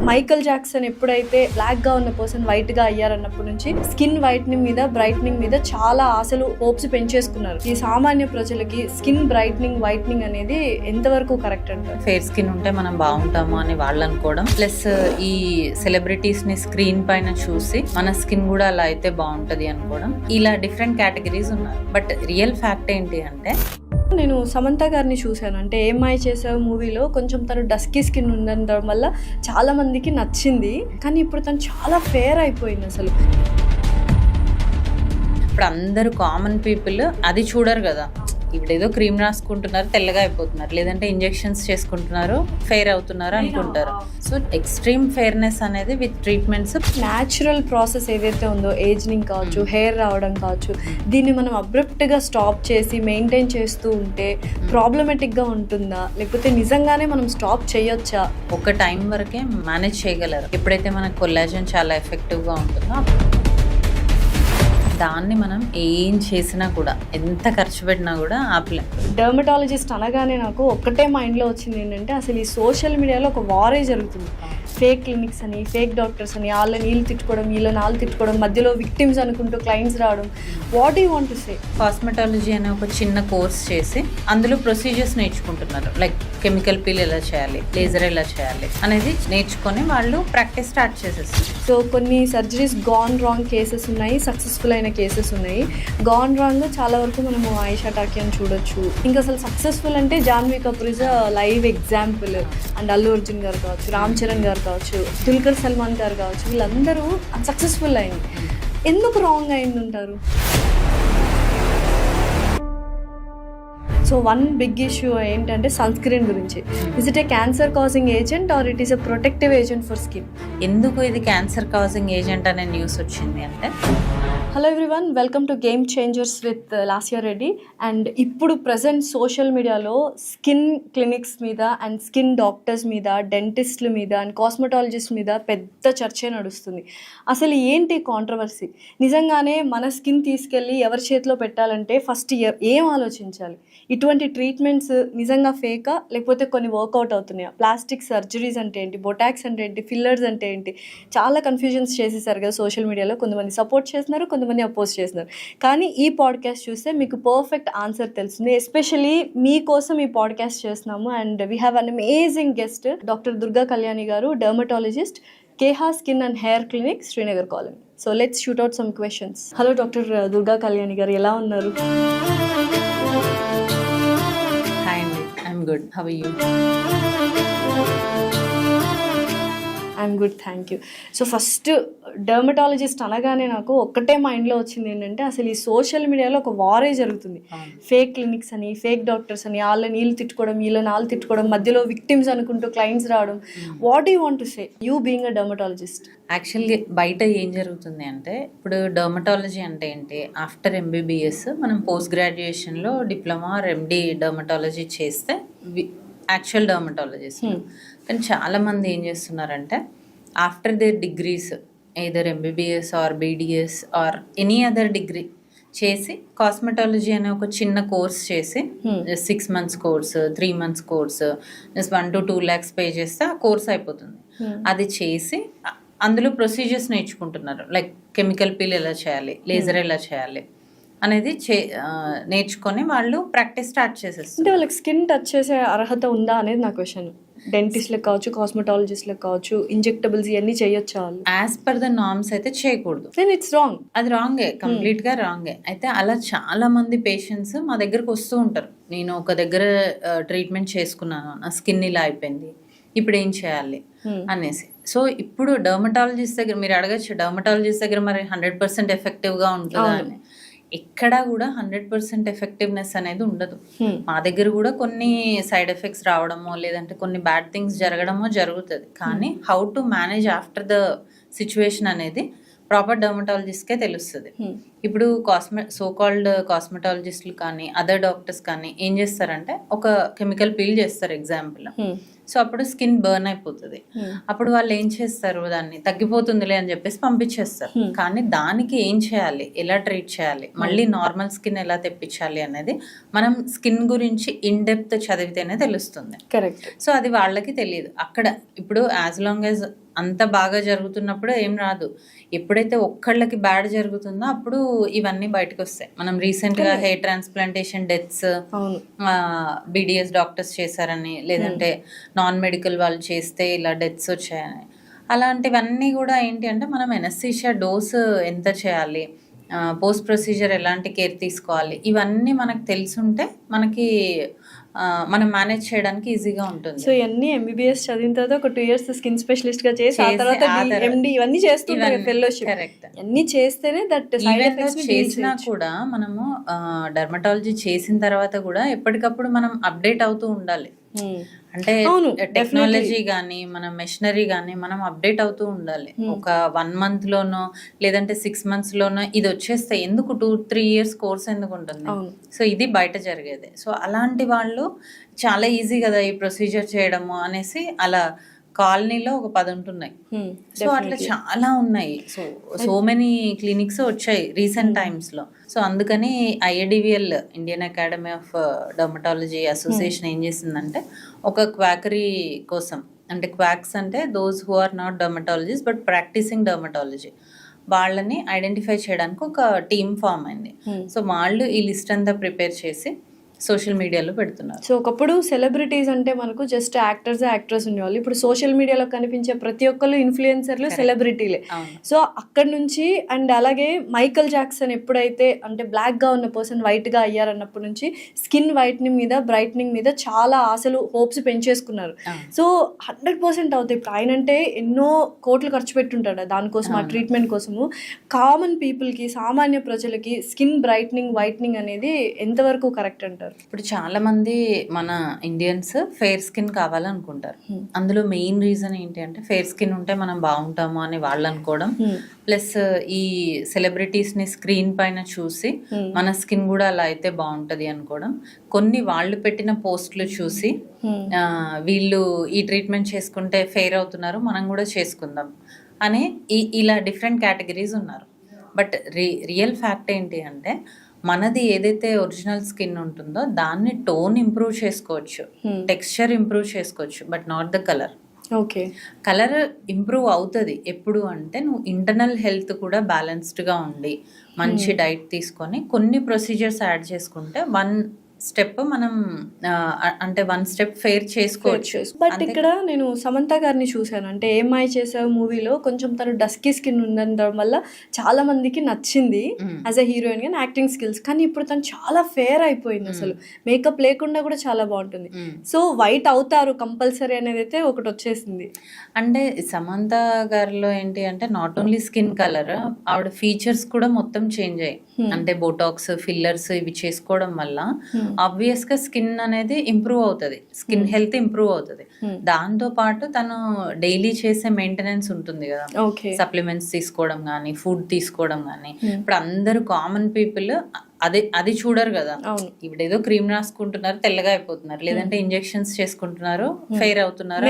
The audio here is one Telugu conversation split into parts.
మైకల్ జాక్సన్ ఎప్పుడైతే బ్లాక్ గా ఉన్న పర్సన్ వైట్ గా అయ్యారన్నప్పటి నుంచి స్కిన్ వైట్నింగ్ మీద బ్రైట్నింగ్ మీద చాలా ఆశలు హోప్స్ పెంచేసుకున్నారు. ఈ సామాన్య ప్రజలకి స్కిన్ బ్రైట్నింగ్ వైట్నింగ్ అనేది ఎంతవరకు కరెక్ట్ అంటారు? ఫేర్ స్కిన్ ఉంటే మనం బాగుంటాము అని వాళ్ళు అనుకోవడం, ప్లస్ ఈ సెలబ్రిటీస్ ని స్క్రీన్ పైన చూసి మన స్కిన్ కూడా అలా అయితే బాగుంటది అనుకోవడం, ఇలా డిఫరెంట్ కేటగిరీస్ ఉన్నారు. బట్ రియల్ ఫ్యాక్ట్ ఏంటి అంటే, నేను సమంత గారిని చూశాను. అంటే ఏమ్మాయి చేసావు మూవీలో కొంచెం తను డస్కీ స్కిన్ ఉండడం వల్ల చాలా మందికి నచ్చింది, కానీ ఇప్పుడు తను చాలా ఫేర్ అయిపోయింది. అసలు ఇప్పుడు అందరూ కామన్ పీపుల్ అది చూడరు కదా. ఇప్పుడు ఏదో క్రీమ్ రాసుకుంటున్నారు, తెల్లగా అయిపోతున్నారు, లేదంటే ఇంజెక్షన్స్ చేసుకుంటున్నారు, ఫెయిర్ అవుతున్నారు అనుకుంటారు. సో ఎక్స్ట్రీమ్ ఫెయిర్నెస్ అనేది విత్ ట్రీట్మెంట్స్, న్యాచురల్ ప్రాసెస్ ఏదైతే ఉందో, ఏజింగ్ కావచ్చు, హెయిర్ రావడం కావచ్చు, దీన్ని మనం అబ్రప్ట్గా స్టాప్ చేసి మెయింటైన్ చేస్తూ ఉంటే ప్రాబ్లమేటిక్గా ఉంటుందా, లేకపోతే నిజంగానే మనం స్టాప్ చేయొచ్చా? ఒక టైం వరకే మేనేజ్ చేయగలరు. ఎప్పుడైతే మనకు కొల్లాజన్ చాలా ఎఫెక్టివ్గా ఉంటుందో దాన్ని మనం ఏం చేసినా కూడా, ఎంత ఖర్చు పెట్టినా కూడా ఆపలేం. డర్మటాలజిస్ట్ అనగానే నాకు ఒక్కటే మైండ్లో వచ్చింది ఏంటంటే, అసలు ఈ సోషల్ మీడియాలో ఒక వారే జరుగుతుంది. ఫేక్ క్లినిక్స్ అని, ఫేక్ డాక్టర్స్ అని, వాళ్ళని వీళ్ళు తిట్టుకోవడం, వీళ్ళని వాళ్ళు తిట్టుకోవడం, మధ్యలో విక్టిమ్స్ అనుకుంటూ క్లయింట్స్ రావడం. What you want to say? Cosmetology అనే ఒక చిన్న కోర్స్ చేసి అందులో ప్రొసీజర్స్ నేర్చుకుంటున్నారు. లైక్ కెమికల్ పీల్ ఎలా చేయాలి, లేజర్ ఎలా చేయాలి అనేది నేర్చుకొని వాళ్ళు ప్రాక్టీస్ స్టార్ట్ చేసేస్తారు. సో కొన్ని సర్జరీస్ గాన్ రాంగ్ కేసెస్ ఉన్నాయి, సక్సెస్ఫుల్ అయిన కేసెస్ ఉన్నాయి. గాన్ రాంగ్ చాలా వరకు మనము ఆయిషా టాకీ అని చూడొచ్చు. ఇంకా అసలు సక్సెస్ఫుల్ అంటే Janhvi Kapoor is a live example. And Allu Arjun గారు కావచ్చు, రామ్ చరణ్ గారు కావచ్చు, దుల్కర్ సల్మాన్ గారు కావచ్చు, వీళ్ళందరూ సక్సెస్ఫుల్ అయింది. ఎందుకు రాంగ్ అయింది అంటారు? సో వన్ బిగ్ ఇష్యూ ఏంటంటే సన్ స్క్రీన్ గురించి. Is it a cancer causing agent or it is a protective agent for skin? ఎందుకు ఇది క్యాన్సర్ కాజింగ్ ఏజెంట్ అనే న్యూస్ వచ్చింది అంటే, hello everyone, welcome to game changers with Lasya Reddy. And ఇప్పుడు ప్రజెంట్ సోషల్ మీడియాలో స్కిన్ క్లినిక్స్ మీద అండ్ స్కిన్ డాక్టర్స్ మీద, డెంటిస్ట్ల మీద అండ్ కాస్మెటాలజిస్ట్ మీద పెద్ద చర్చే నడుస్తుంది. అసలు ఏంటి కాంట్రవర్సీ? నిజంగానే మన స్కిన్ తీసుకెళ్ళి ఎవరి చేతిలో పెట్టాలంటే ఫస్ట్ ఏం ఆలోచించాలి? ఇటువంటి ట్రీట్మెంట్స్ నిజంగా ఫేకా, లేకపోతే కొన్ని వర్కౌట్ అవుతున్నాయా? ప్లాస్టిక్ సర్జరీస్ అంటే ఏంటి, బొటాక్స్ అంటే ఏంటి, ఫిల్లర్స్ అంటే ఏంటి? చాలా కన్ఫ్యూజన్స్ చేసేసారు కదా సోషల్ మీడియాలో. కొంతమంది సపోర్ట్ చేస్తున్నారు, కొంతమంది అపోజ్ చేస్తున్నారు. కానీ ఈ పాడ్కాస్ట్ చూస్తే మీకు పర్ఫెక్ట్ ఆన్సర్ తెలుస్తుంది. ఎస్పెషలీ మీకోసం ఈ పాడ్కాస్ట్ చేస్తున్నాము. And we have an amazing guest, doctor Durga Kalyani garu, dermatologist, Keha skin and hair clinic, Srinagar colony. So let's shoot out some questions. Hello doctor Durga Kalyani garu, ఎలా ఉన్నారు? హాయ్ అండి, I'm good. How are you? I'm good, thank you. So first dermatologist అనగానే నాకు ఒక్కటే మైండ్లో వచ్చింది ఏంటంటే, అసలు ఈ సోషల్ మీడియాలో ఒక వారే జరుగుతుంది. ఫేక్ క్లినిక్స్ అని, ఫేక్ డాక్టర్స్ అని, వాళ్ళని వీళ్ళు తిట్టుకోవడం, వీళ్ళని వాళ్ళు తిట్టుకోవడం, మధ్యలో విక్టిమ్స్ అనుకుంటూ క్లయింట్స్ రావడం. What you want to say, you being a dermatologist? యాక్చువల్గా బయట ఏం జరుగుతుంది అంటే, ఇప్పుడు డర్మటాలజీ అంటే ఏంటి, ఆఫ్టర్ ఎంబీబీఎస్ మనం పోస్ట్ గ్రాడ్యుయేషన్లో డిప్లొమా ఆర్ ఎండి డర్మటాలజీ చేస్తే యాక్చువల్ డర్మటాలజిస్ట్. కానీ చాలామంది ఏం చేస్తున్నారంటే, after their degrees either MBBS or BDS or any other degree చేసి కాస్మెటాలజీ అనే ఒక చిన్న కోర్స్ చేసి 6 months course, 3 months course, just 1 to 2 lakhs pay చేస్తే ఆ కోర్స్ అయిపోతుంది. అది చేసి అందులో ప్రొసీజర్స్ నేర్చుకుంటున్నారు. లైక్ కెమికల్ పీల్ ఎలా చేయాలి, లేజర్ ఎలా చేయాలి అనేది నేర్చుకొని వాళ్ళు ప్రాక్టీస్ స్టార్ట్ చేసేస్తారు. అంటే వాళ్ళకి స్కిన్ టచ్ చేసే అర్హత ఉందా అనేది నా క్వశ్చన్. డెంటిస్ట్లకు కావచ్చు, కాస్మెటాలజిస్ట్లకు కావచ్చు, ఇంజెక్టబుల్స్ ఇవన్నీ చేయొచ్చా? యాజ్ పర్ ద నార్మ్స్ అయితే చేయకూడదు. Then it's wrong. అది రాంగే, కంప్లీట్గా రాంగే. అయితే అలా చాలా మంది పేషెంట్స్ మా దగ్గరకు వస్తూ ఉంటారు. నేను ఒక దగ్గర ట్రీట్మెంట్ చేసుకున్నాను, నా స్కిన్ ఇలా అయిపోయింది, ఇప్పుడు ఏం చేయాలి అనేసి. సో ఇప్పుడు డర్మటాలజిస్ట్ దగ్గర మీరు అడగచ్చు, డర్మటాలజిస్ట్ దగ్గర మరి 100% ఎఫెక్టివ్గా ఉంటుందా అని. ఎక్కడా కూడా 100% ఎఫెక్టివ్నెస్ అనేది ఉండదు. మా దగ్గర కూడా కొన్ని సైడ్ ఎఫెక్ట్స్ రావడమో, లేదంటే కొన్ని బ్యాడ్ థింగ్స్ జరగడమో జరుగుతుంది. కానీ how to manage after the situation అనేది ప్రాపర్ డర్మటాలజిస్ట్కే తెలుస్తుంది. ఇప్పుడు సో కాల్డ్ కాస్మెటాలజిస్టులు కానీ అదర్ డాక్టర్స్ కానీ ఏం చేస్తారంటే, ఒక కెమికల్ పీల్ చేస్తారు ఎగ్జాంపుల్. సో అప్పుడు స్కిన్ బర్న్ అయిపోతుంది. అప్పుడు వాళ్ళు ఏం చేస్తారు, దాన్ని తగ్గిపోతుందిలే అని చెప్పేసి పంపించేస్తారు. కానీ దానికి ఏం చేయాలి, ఎలా ట్రీట్ చేయాలి, మళ్ళీ నార్మల్ స్కిన్ ఎలా తెప్పించాలి అనేది మనం స్కిన్ గురించి ఇన్ డెప్త్ చదివితేనే తెలుస్తుంది. కరెక్ట్. సో అది వాళ్ళకి తెలియదు. అక్కడ ఇప్పుడు యాజ్ లాంగ్ యాజ్ అంత బాగా జరుగుతున్నప్పుడు ఏం రాదు. ఎప్పుడైతే ఒక్కళ్ళకి బ్యాడ్ జరుగుతుందో అప్పుడు ఇవన్నీ బయటకు వస్తాయి. మనం రీసెంట్గా హెయిర్ ట్రాన్స్ప్లాంటేషన్ డెత్స్, అవును. బీడిఎస్ డాక్టర్స్ చేశారని, లేదంటే నాన్ మెడికల్ వాళ్ళు చేస్తే ఇలా డెత్స్ వచ్చాయని, అలాంటివన్నీ కూడా ఏంటి అంటే మనం ఎనస్థీషియా డోస్ ఎంత చేయాలి, పోస్ట్ ప్రొసీజర్ ఎలాంటి కేర్ తీసుకోవాలి, ఇవన్నీ మనకు తెలుసుంటే మనకి మనం మేనేజ్ చేయడానికి ఈజీగా ఉంటుంది. సో ఇవన్నీ ఎంబీబీఎస్ చదివిన తర్వాత ఒక 2 years స్కిన్ స్పెషలిస్ట్ గా చేసి ఆ తర్వాత ఎండి ఇవన్నీ చేస్తుంటారు, ఫెలోషిప్ కరెక్ట్. అన్ని చేస్తేనే దట్ సైడ్ ఎఫెక్ట్స్ చేసినా కూడా మనము డర్మటాలజీ చేసిన తర్వాత కూడా ఎప్పటికప్పుడు మనం అప్డేట్ అవుతూ ఉండాలి. అంటే టెక్నాలజీ కానీ మన మెషినరీ కానీ మనం అప్డేట్ అవుతూ ఉండాలి. ఒక 1 month లోనో లేదంటే 6 months లోనో ఇది వచ్చేస్తాయి, ఎందుకు 2-3 years కోర్స్ ఎందుకు ఉంటుంది? సో ఇది బయట జరిగేది. సో అలాంటి వాళ్ళు చాలా ఈజీ కదా ఈ ప్రొసీజర్ చేయడము అనేసి అలా కాలనీలో ఒక 10 ఉంటున్నాయి. సో అట్లా చాలా ఉన్నాయి. సో మెనీ క్లినిక్స్ వచ్చాయి రీసెంట్ టైమ్స్ లో. సో అందుకని IADVL, Indian academy of dermatology association ఏం చేసిందంటే ఒక క్వాకరీ కోసం, అంటే క్వాక్స్ అంటే those who are not dermatologist but practising dermatology, వాళ్ళని ఐడెంటిఫై చేయడానికి ఒక టీమ్ ఫామ్ అయింది. సో వాళ్ళు ఈ లిస్ట్ అంతా ప్రిపేర్ చేసి సోషల్ మీడియాలో పెడుతున్నారు. సో ఒకప్పుడు సెలబ్రిటీస్ అంటే మనకు జస్ట్ యాక్టర్స్ ఉండేవాళ్ళు. ఇప్పుడు సోషల్ మీడియాలో కనిపించే ప్రతి ఒక్కరు ఇన్ఫ్లుయెన్సర్లు సెలబ్రిటీలే. సో అక్కడ నుంచి అండ్ అలాగే మైకల్ జాక్సన్ ఎప్పుడైతే అంటే బ్లాక్ గా ఉన్న పర్సన్ వైట్ గా అయ్యారన్నప్పటి నుంచి స్కిన్ వైట్నింగ్ మీద, బ్రైట్నింగ్ మీద చాలా ఆశలు, హోప్స్ పెంచేసుకున్నారు. సో 100% అవుతాయి. ఇప్పుడు ఆయన అంటే ఎన్నో కోట్లు ఖర్చు పెట్టుంటాడు దానికోసం, ఆ ట్రీట్మెంట్ కోసము. కామన్ పీపుల్ కి, సామాన్య ప్రజలకి స్కిన్ బ్రైట్నింగ్, వైట్నింగ్ అనేది ఎంతవరకు కరెక్ట్ అంటారు? ఇప్పుడు చాలా మంది మన ఇండియన్స్ ఫెయిర్ స్కిన్ కావాలనుకుంటారు. అందులో మెయిన్ రీజన్ ఏంటి అంటే ఫెయిర్ స్కిన్ ఉంటే మనం బాగుంటాము అని వాళ్ళు అనుకోవడం, ప్లస్ ఈ సెలబ్రిటీస్ ని స్క్రీన్ పైన చూసి మన స్కిన్ కూడా అలా అయితే బాగుంటది అనుకోవడం, కొన్ని వాళ్ళు పెట్టిన పోస్టులు చూసి వీళ్ళు ఈ ట్రీట్మెంట్ చేసుకుంటే ఫెయిర్ అవుతున్నారు, మనం కూడా చేసుకుందాం అని ఇలా డిఫరెంట్ కేటగిరీస్ ఉన్నారు. బట్ రియల్ ఫ్యాక్ట్ ఏంటి అంటే మనది ఏదైతే ఒరిజినల్ స్కిన్ ఉంటుందో దాన్ని టోన్ ఇంప్రూవ్ చేసుకోవచ్చు, టెక్స్చర్ ఇంప్రూవ్ చేసుకోవచ్చు, but not the colour. Okay, colour improve అవుతుంది ఎప్పుడు అంటే నువ్వు ఇంటర్నల్ హెల్త్ కూడా బ్యాలెన్స్డ్గా ఉండి మంచి డైట్ తీసుకొని కొన్ని ప్రొసీజర్స్ యాడ్ చేసుకుంటే 1 step మనం అంటే 1 step ఫెయిర్ చేసుకోవచ్చు. బట్ ఇక్కడ నేను సమంత గారిని చూశాను, అంటే ఏమై చేసావు మూవీలో కొంచెం తను డస్కీ స్కిన్ ఉండడం వల్ల చాలా మందికి నచ్చింది యాజ్ అ హీరోయిన్ గా, యాక్టింగ్ స్కిల్స్. కానీ ఇప్పుడు తను చాలా ఫేర్ అయిపోయింది, అసలు మేకప్ లేకుండా కూడా చాలా బాగుంటుంది. సో వైట్ అవుతారు కంపల్సరీ అనేది అయితే ఒకటి వచ్చేసింది. అంటే సమంత గారిలో ఏంటి అంటే నాట్ ఓన్లీ స్కిన్ కలర్, ఆవిడ ఫీచర్స్ కూడా మొత్తం చేంజ్ అయ్యాయి. అంటే బోటాక్స్, ఫిల్లర్స్ ఇవి చేసుకోవడం వల్ల ఆబ్వియస్ గా స్కిన్ అనేది ఇంప్రూవ్ అవుతుంది, స్కిన్ హెల్త్ ఇంప్రూవ్ అవుతుంది. దాంతో పాటు తను డైలీ చేసే మెయింటెనెన్స్ ఉంటుంది కదా, సప్లిమెంట్స్ తీసుకోవడం కానీ, ఫుడ్ తీసుకోవడం కానీ. ఇప్పుడు అందరూ కామన్ పీపుల్ అది చూడరు కదా, ఇప్పుడు ఏదో క్రీమ్ రాసుకుంటున్నారు తెల్లగా అయిపోతున్నారు, లేదంటే ఇంజెక్షన్స్ చేసుకుంటున్నారు ఫెయిర్ అవుతున్నారు,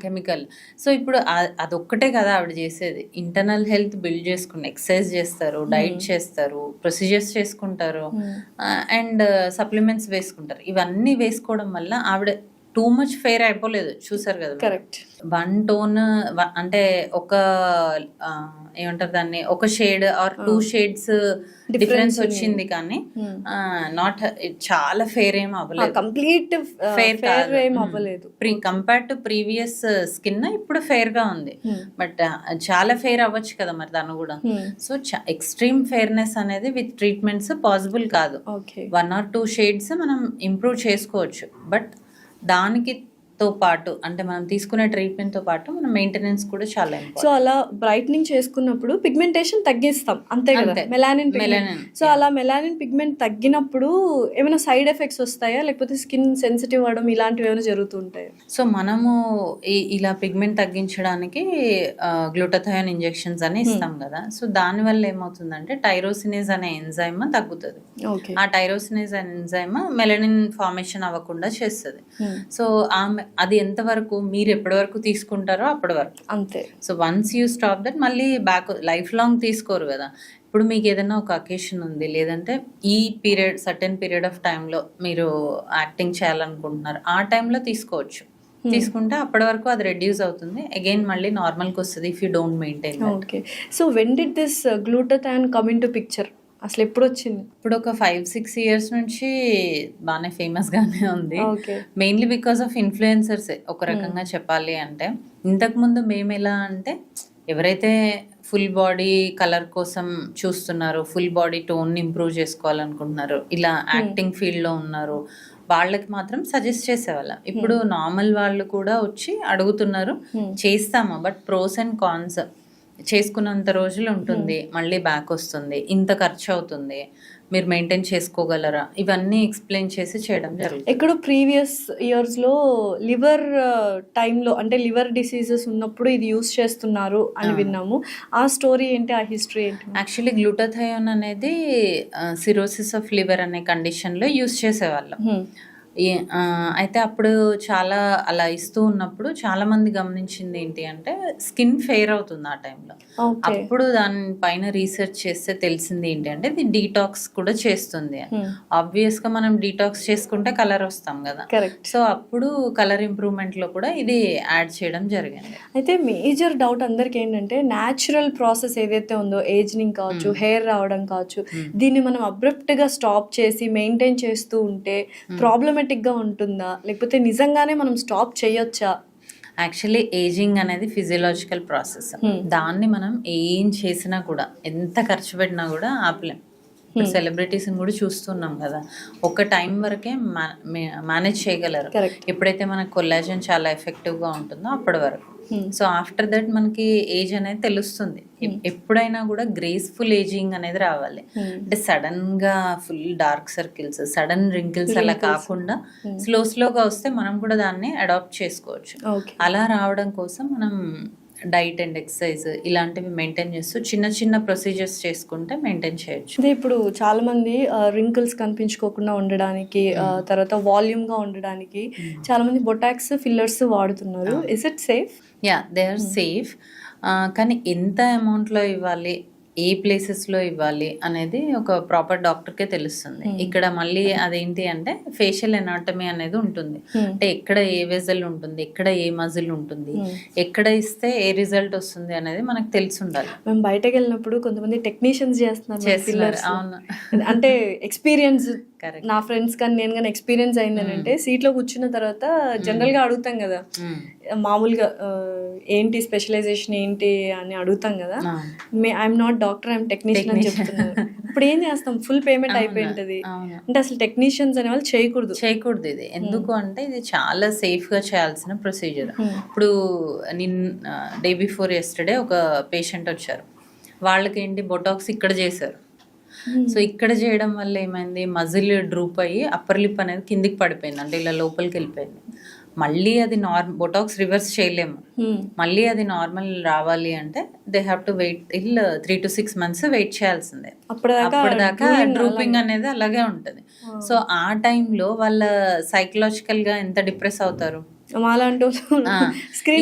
కెమికల్. సో ఇప్పుడు అదొక్కటే కదా ఆవిడ చేసేది. ఇంటర్నల్ హెల్త్ బిల్డ్ చేసుకుని ఎక్సర్సైజ్ చేస్తారు, డైట్ చేస్తారు, ప్రొసీజర్స్ చేసుకుంటారు, అండ్ సప్లిమెంట్స్ వేసుకుంటారు. ఇవన్నీ వేసుకోవడం వల్ల ఆవిడ టూ మచ్ ఫెయిర్ అయిపోలేదు, చూసారు కదా. కరెక్ట్. 1 tone అంటే ఒక ఏమంటారు దాన్ని, ఒక షేడ్ ఆర్ 2 shades డిఫరెన్స్ వచ్చింది, కానీ నాట్ చాలా ఫెయిర్ ఏం అవ్వలేదు, కంప్లీట్ ఫెయిర్ ఏం అవ్వలేదు. కంపేర్ టు ప్రీవియస్ స్కిన్ ఇప్పుడు ఫెయిర్ గా ఉంది, బట్ చాలా ఫెయిర్ అవ్వచ్చు కదా మరి తను కూడా. సో ఎక్స్ట్రీమ్ ఫెయిర్నెస్ అనేది విత్ ట్రీట్మెంట్స్ పాసిబుల్ కాదు. 1 or 2 shades మనం ఇంప్రూవ్ చేసుకోవచ్చు, బట్ దానికి తో పాటు అంటే మనం తీసుకునే ట్రీట్మెంట్ తో పాటు మన మెయింటెనెన్స్ కూడా చాలా ఇంపార్టెంట్. సో అలా బ్రైట్నింగ్ చేసుకున్నప్పుడు పిగ్మెంటేషన్ తగ్గిస్తాం అంతే కదా, మెలానిన్. సో అలా మెలానిన్ పిగ్మెంట్ తగ్గినప్పుడు ఏమైనా సైడ్ ఎఫెక్ట్స్ వస్తాయా, లేకపోతే స్కిన్ సెన్సిటివ్ అవడం ఇలాంటివి ఏమైనా జరుగుతుంటాయా? సో మనము ఇలా పిగ్మెంట్ తగ్గించడానికి గ్లూటాథయోన్ ఇంజెక్షన్స్ అని ఇస్తాం కదా. సో దాని వల్ల ఏమవుతుందంటే టైరోసినేజ్ అనే ఎంజైమ్ తగ్గుతుంది. ఆ టైరోసినేజ్ అనే ఎంజైమ్ మెలనిన్ ఫార్మేషన్ అవ్వకుండా చేస్తుంది. సో అది ఎంతవరకు మీరు ఎప్పటి వరకు తీసుకుంటారో అప్పటి వరకు అంతే. So once you stop that మళ్ళీ బ్యాక్ లైఫ్ లాంగ్ తీసుకోరు కదా. ఇప్పుడు మీకు ఏదైనా ఒక అకేషన్ ఉంది, లేదంటే ఈ పీరియడ్ సర్టెన్ పీరియడ్ ఆఫ్ టైంలో మీరు యాక్టింగ్ చేయాలనుకుంటున్నారు, ఆ టైంలో తీసుకోవచ్చు. తీసుకుంటే అప్పటి వరకు అది రెడ్యూస్ అవుతుంది, అగైన్ మళ్ళీ నార్మల్కి వస్తుంది if you don't maintain. Okay. So when did this glutathione come in to picture? అసలు ఎప్పుడు వచ్చింది? ఇప్పుడు ఒక 5-6 ఇయర్స్ నుంచి బాగానే ఫేమస్గానే ఉంది. ఓకే. మెయిన్లీ బికాస్ ఆఫ్ ఇన్ఫ్లుయెన్సర్సే ఒక రకంగా చెప్పాలి అంటే. ఇంతకుముందు మేము ఎలా అంటే ఎవరైతే ఫుల్ బాడీ కలర్ కోసం చూస్తున్నారు, ఫుల్ బాడీ టోన్ ఇంప్రూవ్ చేసుకోవాలనుకుంటున్నారు, ఇలా యాక్టింగ్ ఫీల్డ్లో ఉన్నారు, వాళ్ళకి మాత్రం సజెస్ట్ చేసేవాళ్ళం. ఇప్పుడు నార్మల్ వాళ్ళు కూడా వచ్చి అడుగుతున్నారు, చేస్తాము, బట్ ప్రోస్ అండ్ కాన్స్, చేసుకున్నంత రోజులు ఉంటుంది, మళ్ళీ బ్యాక్ వస్తుంది, ఇంత ఖర్చు అవుతుంది, మీరు మెయింటైన్ చేసుకోగలరా, ఇవన్నీ ఎక్స్ప్లెయిన్ చేసి చేయడం జరుగుతుంది. ఎక్కడో ప్రీవియస్ ఇయర్స్లో లివర్ టైంలో అంటే లివర్ డిసీజెస్ ఉన్నప్పుడు ఇది యూస్ చేస్తున్నారు అని విన్నాము. ఆ స్టోరీ ఏంటి, ఆ హిస్టరీ ఏంటి? యాక్చువల్లీ గ్లూటాథయోన్ అనేది సిరోసిస్ ఆఫ్ లివర్ అనే కండిషన్లో యూస్ చేసేవాళ్ళం. అయితే అప్పుడు చాలా అలా ఇస్తూ ఉన్నప్పుడు చాలా మంది గమనించింది ఏంటి అంటే స్కిన్ ఫెయిర్ అవుతుంది ఆ టైంలో. అప్పుడు దానిపైన రీసెర్చ్ చేస్తే తెలిసింది ఏంటి అంటే ఇది డీటాక్స్ కూడా చేస్తుంది అని. ఆబ్వియస్ గా మనం డీటాక్స్ చేసుకుంటే కలర్ వస్తాం కదా, సో అప్పుడు కలర్ ఇంప్రూవ్మెంట్ లో కూడా ఇది యాడ్ చేయడం జరిగింది. అయితే మేజర్ డౌట్ అందరికి ఏంటంటే న్యాచురల్ ప్రాసెస్ ఏదైతే ఉందో, ఏజింగ్ కావచ్చు, హెయిర్ రావడం కావచ్చు, దీన్ని మనం అబ్రప్ట్ గా స్టాప్ చేసి మెయింటైన్ చేస్తూ ఉంటే ప్రాబ్లమేటిక్ గా ఉంటుందా, లేకపోతే నిజంగానే మనం స్టాప్ చేయొచ్చా? యాక్చువల్లీ ఏజింగ్ అనేది ఫిజియలాజికల్ ప్రాసెస్. దాన్ని మనం ఏం చేసినా కూడా, ఎంత ఖర్చు పెట్టినా కూడా ఆపలేం. ఇప్పుడు సెలబ్రిటీస్ని కూడా చూస్తున్నాం కదా, ఒక టైం వరకే మేనేజ్ చేయగలరు. ఎప్పుడైతే మనకు కొల్లాజన్ చాలా ఎఫెక్టివ్గా ఉంటుందో అప్పటి వరకు. సో ఆఫ్టర్ దట్ మనకి ఏజ్ అనేది తెలుస్తుంది. ఎప్పుడైనా కూడా గ్రేస్ఫుల్ ఏజింగ్ అనేది రావాలి. అంటే సడన్ గా full dark circles, sudden wrinkles అలా కాకుండా స్లోగా వస్తే మనం కూడా దాన్ని అడాప్ట్ చేసుకోవచ్చు. అలా రావడం కోసం మనం డైట్ అండ్ ఎక్సర్సైజ్ ఇలాంటివి మెయింటైన్ చేస్తూ చిన్న చిన్న ప్రొసీజర్స్ చేసుకుంటే మెయింటైన్ చేయొచ్చు. అదే ఇప్పుడు చాలా మంది రింకిల్స్ కనిపించుకోకుండా ఉండడానికి, తర్వాత వాల్యూమ్ గా ఉండడానికి చాలా మంది బొటాక్స్ ఫిల్లర్స్ వాడుతున్నారు. Is it safe? Yeah, they are safe. కానీ ఎంత అమౌంట్లో ఇవ్వాలి, ఏ ప్లేసెస్లో ఇవ్వాలి అనేది ఒక ప్రాపర్ డాక్టర్కే తెలుస్తుంది. ఇక్కడ మళ్ళీ అదేంటి అంటే ఫేషియల్ ఎనాటమీ అనేది ఉంటుంది. అంటే ఎక్కడ ఏ వెజల్ ఉంటుంది, ఎక్కడ ఏ మజిల్ ఉంటుంది, ఎక్కడ ఇస్తే ఏ రిజల్ట్ వస్తుంది అనేది మనకు తెలిసి ఉండాలి. మేము బయటకు వెళ్ళినప్పుడు కొంతమంది టెక్నీషియన్స్ చేస్తున్నారు. అవును, అంటే ఎక్స్పీరియన్స్, నా ఫ్రెండ్స్ కానీ నేను కానీ ఎక్స్పీరియన్స్ అయిందనంటే సీట్లో కూర్చున్న తర్వాత జనరల్ గా అడుగుతాం కదా, మామూలుగా ఏంటి స్పెషలైజేషన్ ఏంటి అని అడుగుతాం కదా. I'm not doctor, I'm technician అని చెప్తున్నారు. ఇప్పుడు ఏం చేస్తాం, ఫుల్ పేమెంట్ అయిపోయి ఉంటది. అంటే అసలు టెక్నీషియన్స్ అనే వాళ్ళు చేయకూడదు ఇది. ఎందుకు అంటే ఇది చాలా సేఫ్ గా చేయాల్సిన ప్రొసీజర్. ఇప్పుడు డే బిఫోర్ యెస్టర్డే ఒక పేషెంట్ వచ్చారు, వాళ్ళకి ఏంటి బొటాక్స్ ఇక్కడ చేశారు. సో ఇక్కడ చేయడం వల్ల ఏమైంది, మజిల్ డ్రూప్ అయ్యి అప్పర్ లిప్ అనేది కిందికి పడిపోయింది, అంటే ఇలా లోపలికి వెళ్ళిపోయింది. మళ్ళీ అది బొటాక్స్ రివర్స్ చేయలేము. మళ్ళీ అది నార్మల్ రావాలి అంటే they have to wait 3 to 6 months wait చేయాల్సిందే. అప్పటిదాకా డ్రూపింగ్ అనేది అలాగే ఉంటుంది. సో ఆ టైంలో వాళ్ళ సైకలాజికల్ గా ఎంత డిప్రెస్ అవుతారు.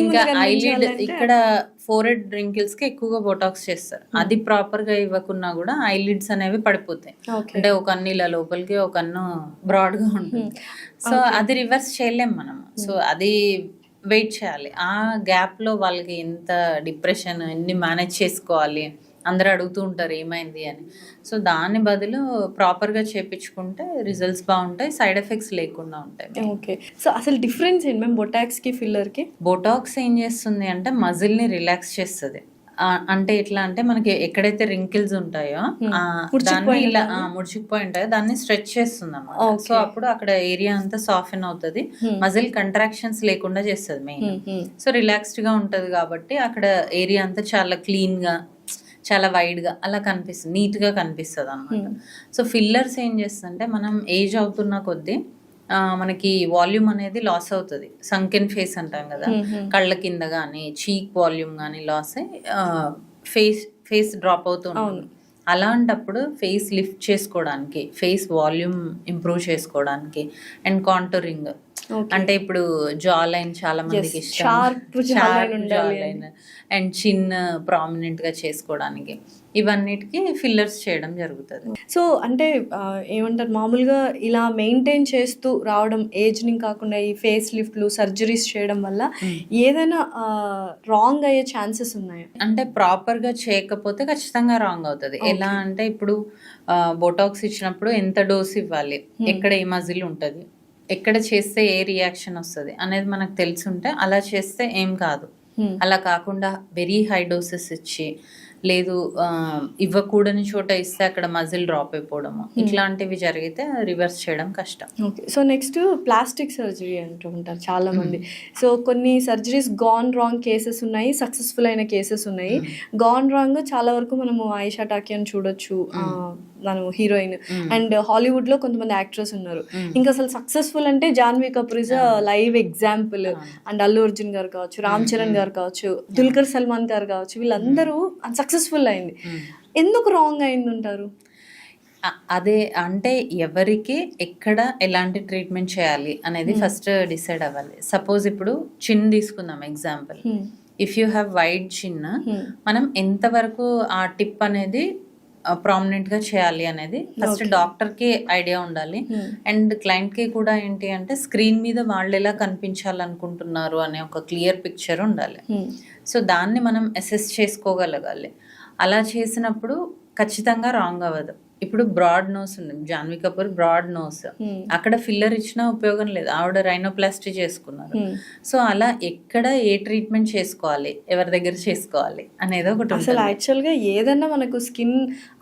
ఇంకా ఐలిడ్ ఇక్కడ ఫోరెడ్ రింకిల్స్ కి ఎక్కువగా బొటాక్స్ చేస్తారు. అది ప్రాపర్ గా ఇవ్వకున్నా కూడా ఐలిడ్స్ అనేవి పడిపోతాయి. అంటే ఒక కన్ను ఇలా లోపలికి, ఒక కన్ను బ్రాడ్ గా ఉంటుంది. సో అది రివర్స్ చేయలేం మనం. సో అది వెయిట్ చేయాలి. ఆ గ్యాప్ లో వాళ్ళకి ఎంత డిప్రెషన్, ఎన్ని మేనేజ్ చేసుకోవాలి, అందరూ అడుగుతూ ఉంటారు ఏమైంది అని. సో దాని బదులు ప్రాపర్గా చేయించుకుంటే రిజల్ట్స్ బాగుంటాయి, సైడ్ ఎఫెక్ట్స్ లేకుండా ఉంటాయి. ఓకే. సో అసలు డిఫరెన్స్ ఏంటి మ్యామ్ బొటాక్స్కి ఫిల్లర్కి? బొటాక్స్ ఏం చేస్తుంది అంటే మజిల్ని రిలాక్స్ చేస్తుంది. అంటే ఎట్లా అంటే మనకి ఎక్కడైతే రింకిల్స్ ఉంటాయో దాన్ని ఇలా ముడిచిపోయి ఉంటాయో దాన్ని స్ట్రెచ్ చేస్తుంది అన్నమాట. సో అప్పుడు అక్కడ ఏరియా అంతా సాఫ్ట్ అవుతుంది, మజిల్ కంట్రాక్షన్స్ లేకుండా చేస్తుంది మెయిన్. సో రిలాక్స్డ్ గా ఉంటది కాబట్టి అక్కడ ఏరియా అంతా చాలా క్లీన్ గా, చాలా వైడ్గా అలా కనిపిస్తుంది, నీట్గా కనిపిస్తుంది అన్నమాట. సో ఫిల్లర్స్ ఏం చేస్తుందంటే మనం ఏజ్ అవుతున్న కొద్దీ మనకి వాల్యూమ్ అనేది లాస్ అవుతుంది. సంకెన్ ఫేస్ అంటాం కదా, కళ్ళ కింద కానీ చీక్ వాల్యూమ్ కానీ లాస్ అయ్యి ఫేస్ డ్రాప్ అవుతూ ఉంటుంది. అలాంటప్పుడు ఫేస్ లిఫ్ట్ చేసుకోవడానికి, ఫేస్ వాల్యూమ్ ఇంప్రూవ్ చేసుకోవడానికి అండ్ కాంటూరింగ్ Okay. అంటే ఇప్పుడు జా లైన్ చాలా మందికి Yes, ఇష్టం, sharp jawline ఉండాలి లైన్ అండ్ చిన్ ప్రామినెంట్ గా చేసుకోవడానికి ఇవన్నిటికి ఫిల్లర్స్ చేయడం జరుగుతుంది. సో అంటే ఏమంటారు మామూలుగా ఇలా మెయింటైన్ చేస్తూ రావడం ఏజ్ని కాకుండా ఈ ఫేస్ లిఫ్ట్లు సర్జరీస్ చేయడం వల్ల ఏదైనా రాంగ్ అయ్యే ఛాన్సెస్ ఉన్నాయా? అంటే ప్రాపర్ గా చేయకపోతే ఖచ్చితంగా రాంగ్ అవుతుంది. ఎలా అంటే ఇప్పుడు బోటాక్స్ ఇచ్చినప్పుడు ఎంత డోస్ ఇవ్వాలి, ఎక్కడ ఏ మజిల్ ఉంటుంది, ఎక్కడ చేస్తే ఏ రియాక్షన్ వస్తుంది అనేది మనకు తెలుసుంటే అలా చేస్తే ఏం కాదు. అలా కాకుండా వెరీ హై డోసెస్ ఇచ్చి లేదు ఇవ్వకూడని చోట ఇస్తే అక్కడ మజిల్ డ్రాప్ అయిపోవడము ఇట్లాంటివి జరిగితే రివర్స్ చేయడం కష్టం. Okay, so next plastic surgery అంటూ ఉంటారు చాలా మంది. సో కొన్ని సర్జరీస్ గాన్ రాంగ్ కేసెస్ ఉన్నాయి, సక్సెస్ఫుల్ అయిన కేసెస్ ఉన్నాయి. గాన్ రాంగ్ చాలా వరకు మనము ఆయిషా టాకియన్ చూడొచ్చు, మనం హీరోయిన్, అండ్ హాలీవుడ్ లో కొంతమంది యాక్టర్స్ ఉన్నారు. ఇంకా అసలు సక్సెస్ఫుల్ అంటే Janhvi Kapoor is live example, and Allu Arjun గారు కావచ్చు, రామ్ చరణ్ గారు కావచ్చు, దుల్కర్ సల్మాన్ గారు కావచ్చు, వీళ్ళందరూ సక్సెస్ఫుల్ అయింది. ఎందుకు రాంగ్ అయింది అంటారు? అదే అంటే ఎవరికి ఎక్కడ ఎలాంటి ట్రీట్మెంట్ చేయాలి అనేది ఫస్ట్ డిసైడ్ అవ్వాలి. సపోజ్ ఇప్పుడు చిన్ తీసుకుందాం example. If you have wide చిన్, మనం ఎంతవరకు ఆ టిప్ అనేది ప్రామినెంట్ గా చేయాలి అనేది ఫస్ట్ డాక్టర్ కి ఐడియా ఉండాలి. అండ్ క్లయింట్ కి కూడా ఏంటి అంటే స్క్రీన్ మీద వాళ్ళు ఎలా కనిపించాలనుకుంటున్నారు అనే ఒక క్లియర్ పిక్చర్ ఉండాలి. సో దాన్ని మనం అసెస్ చేసుకోగలగాలి. అలా చేసినప్పుడు ఖచ్చితంగా రాంగ్ అవ్వదు. ఇప్పుడు బ్రాడ్ నోస్ ఉంది, జాన్వీ కపూర్ బ్రాడ్ నోస్, అక్కడ ఫిల్లర్ ఇచ్చినా ఉపయోగం లేదు, ఆవిడ రైనోప్లాస్టీ చేసుకున్నారు. సో అలా ఎక్కడ ఏ ట్రీట్మెంట్ చేసుకోవాలి, ఎవరి దగ్గర చేసుకోవాలి అనేది ఒకటి. అసలు యాక్చువల్గా ఏదన్నా మనకు స్కిన్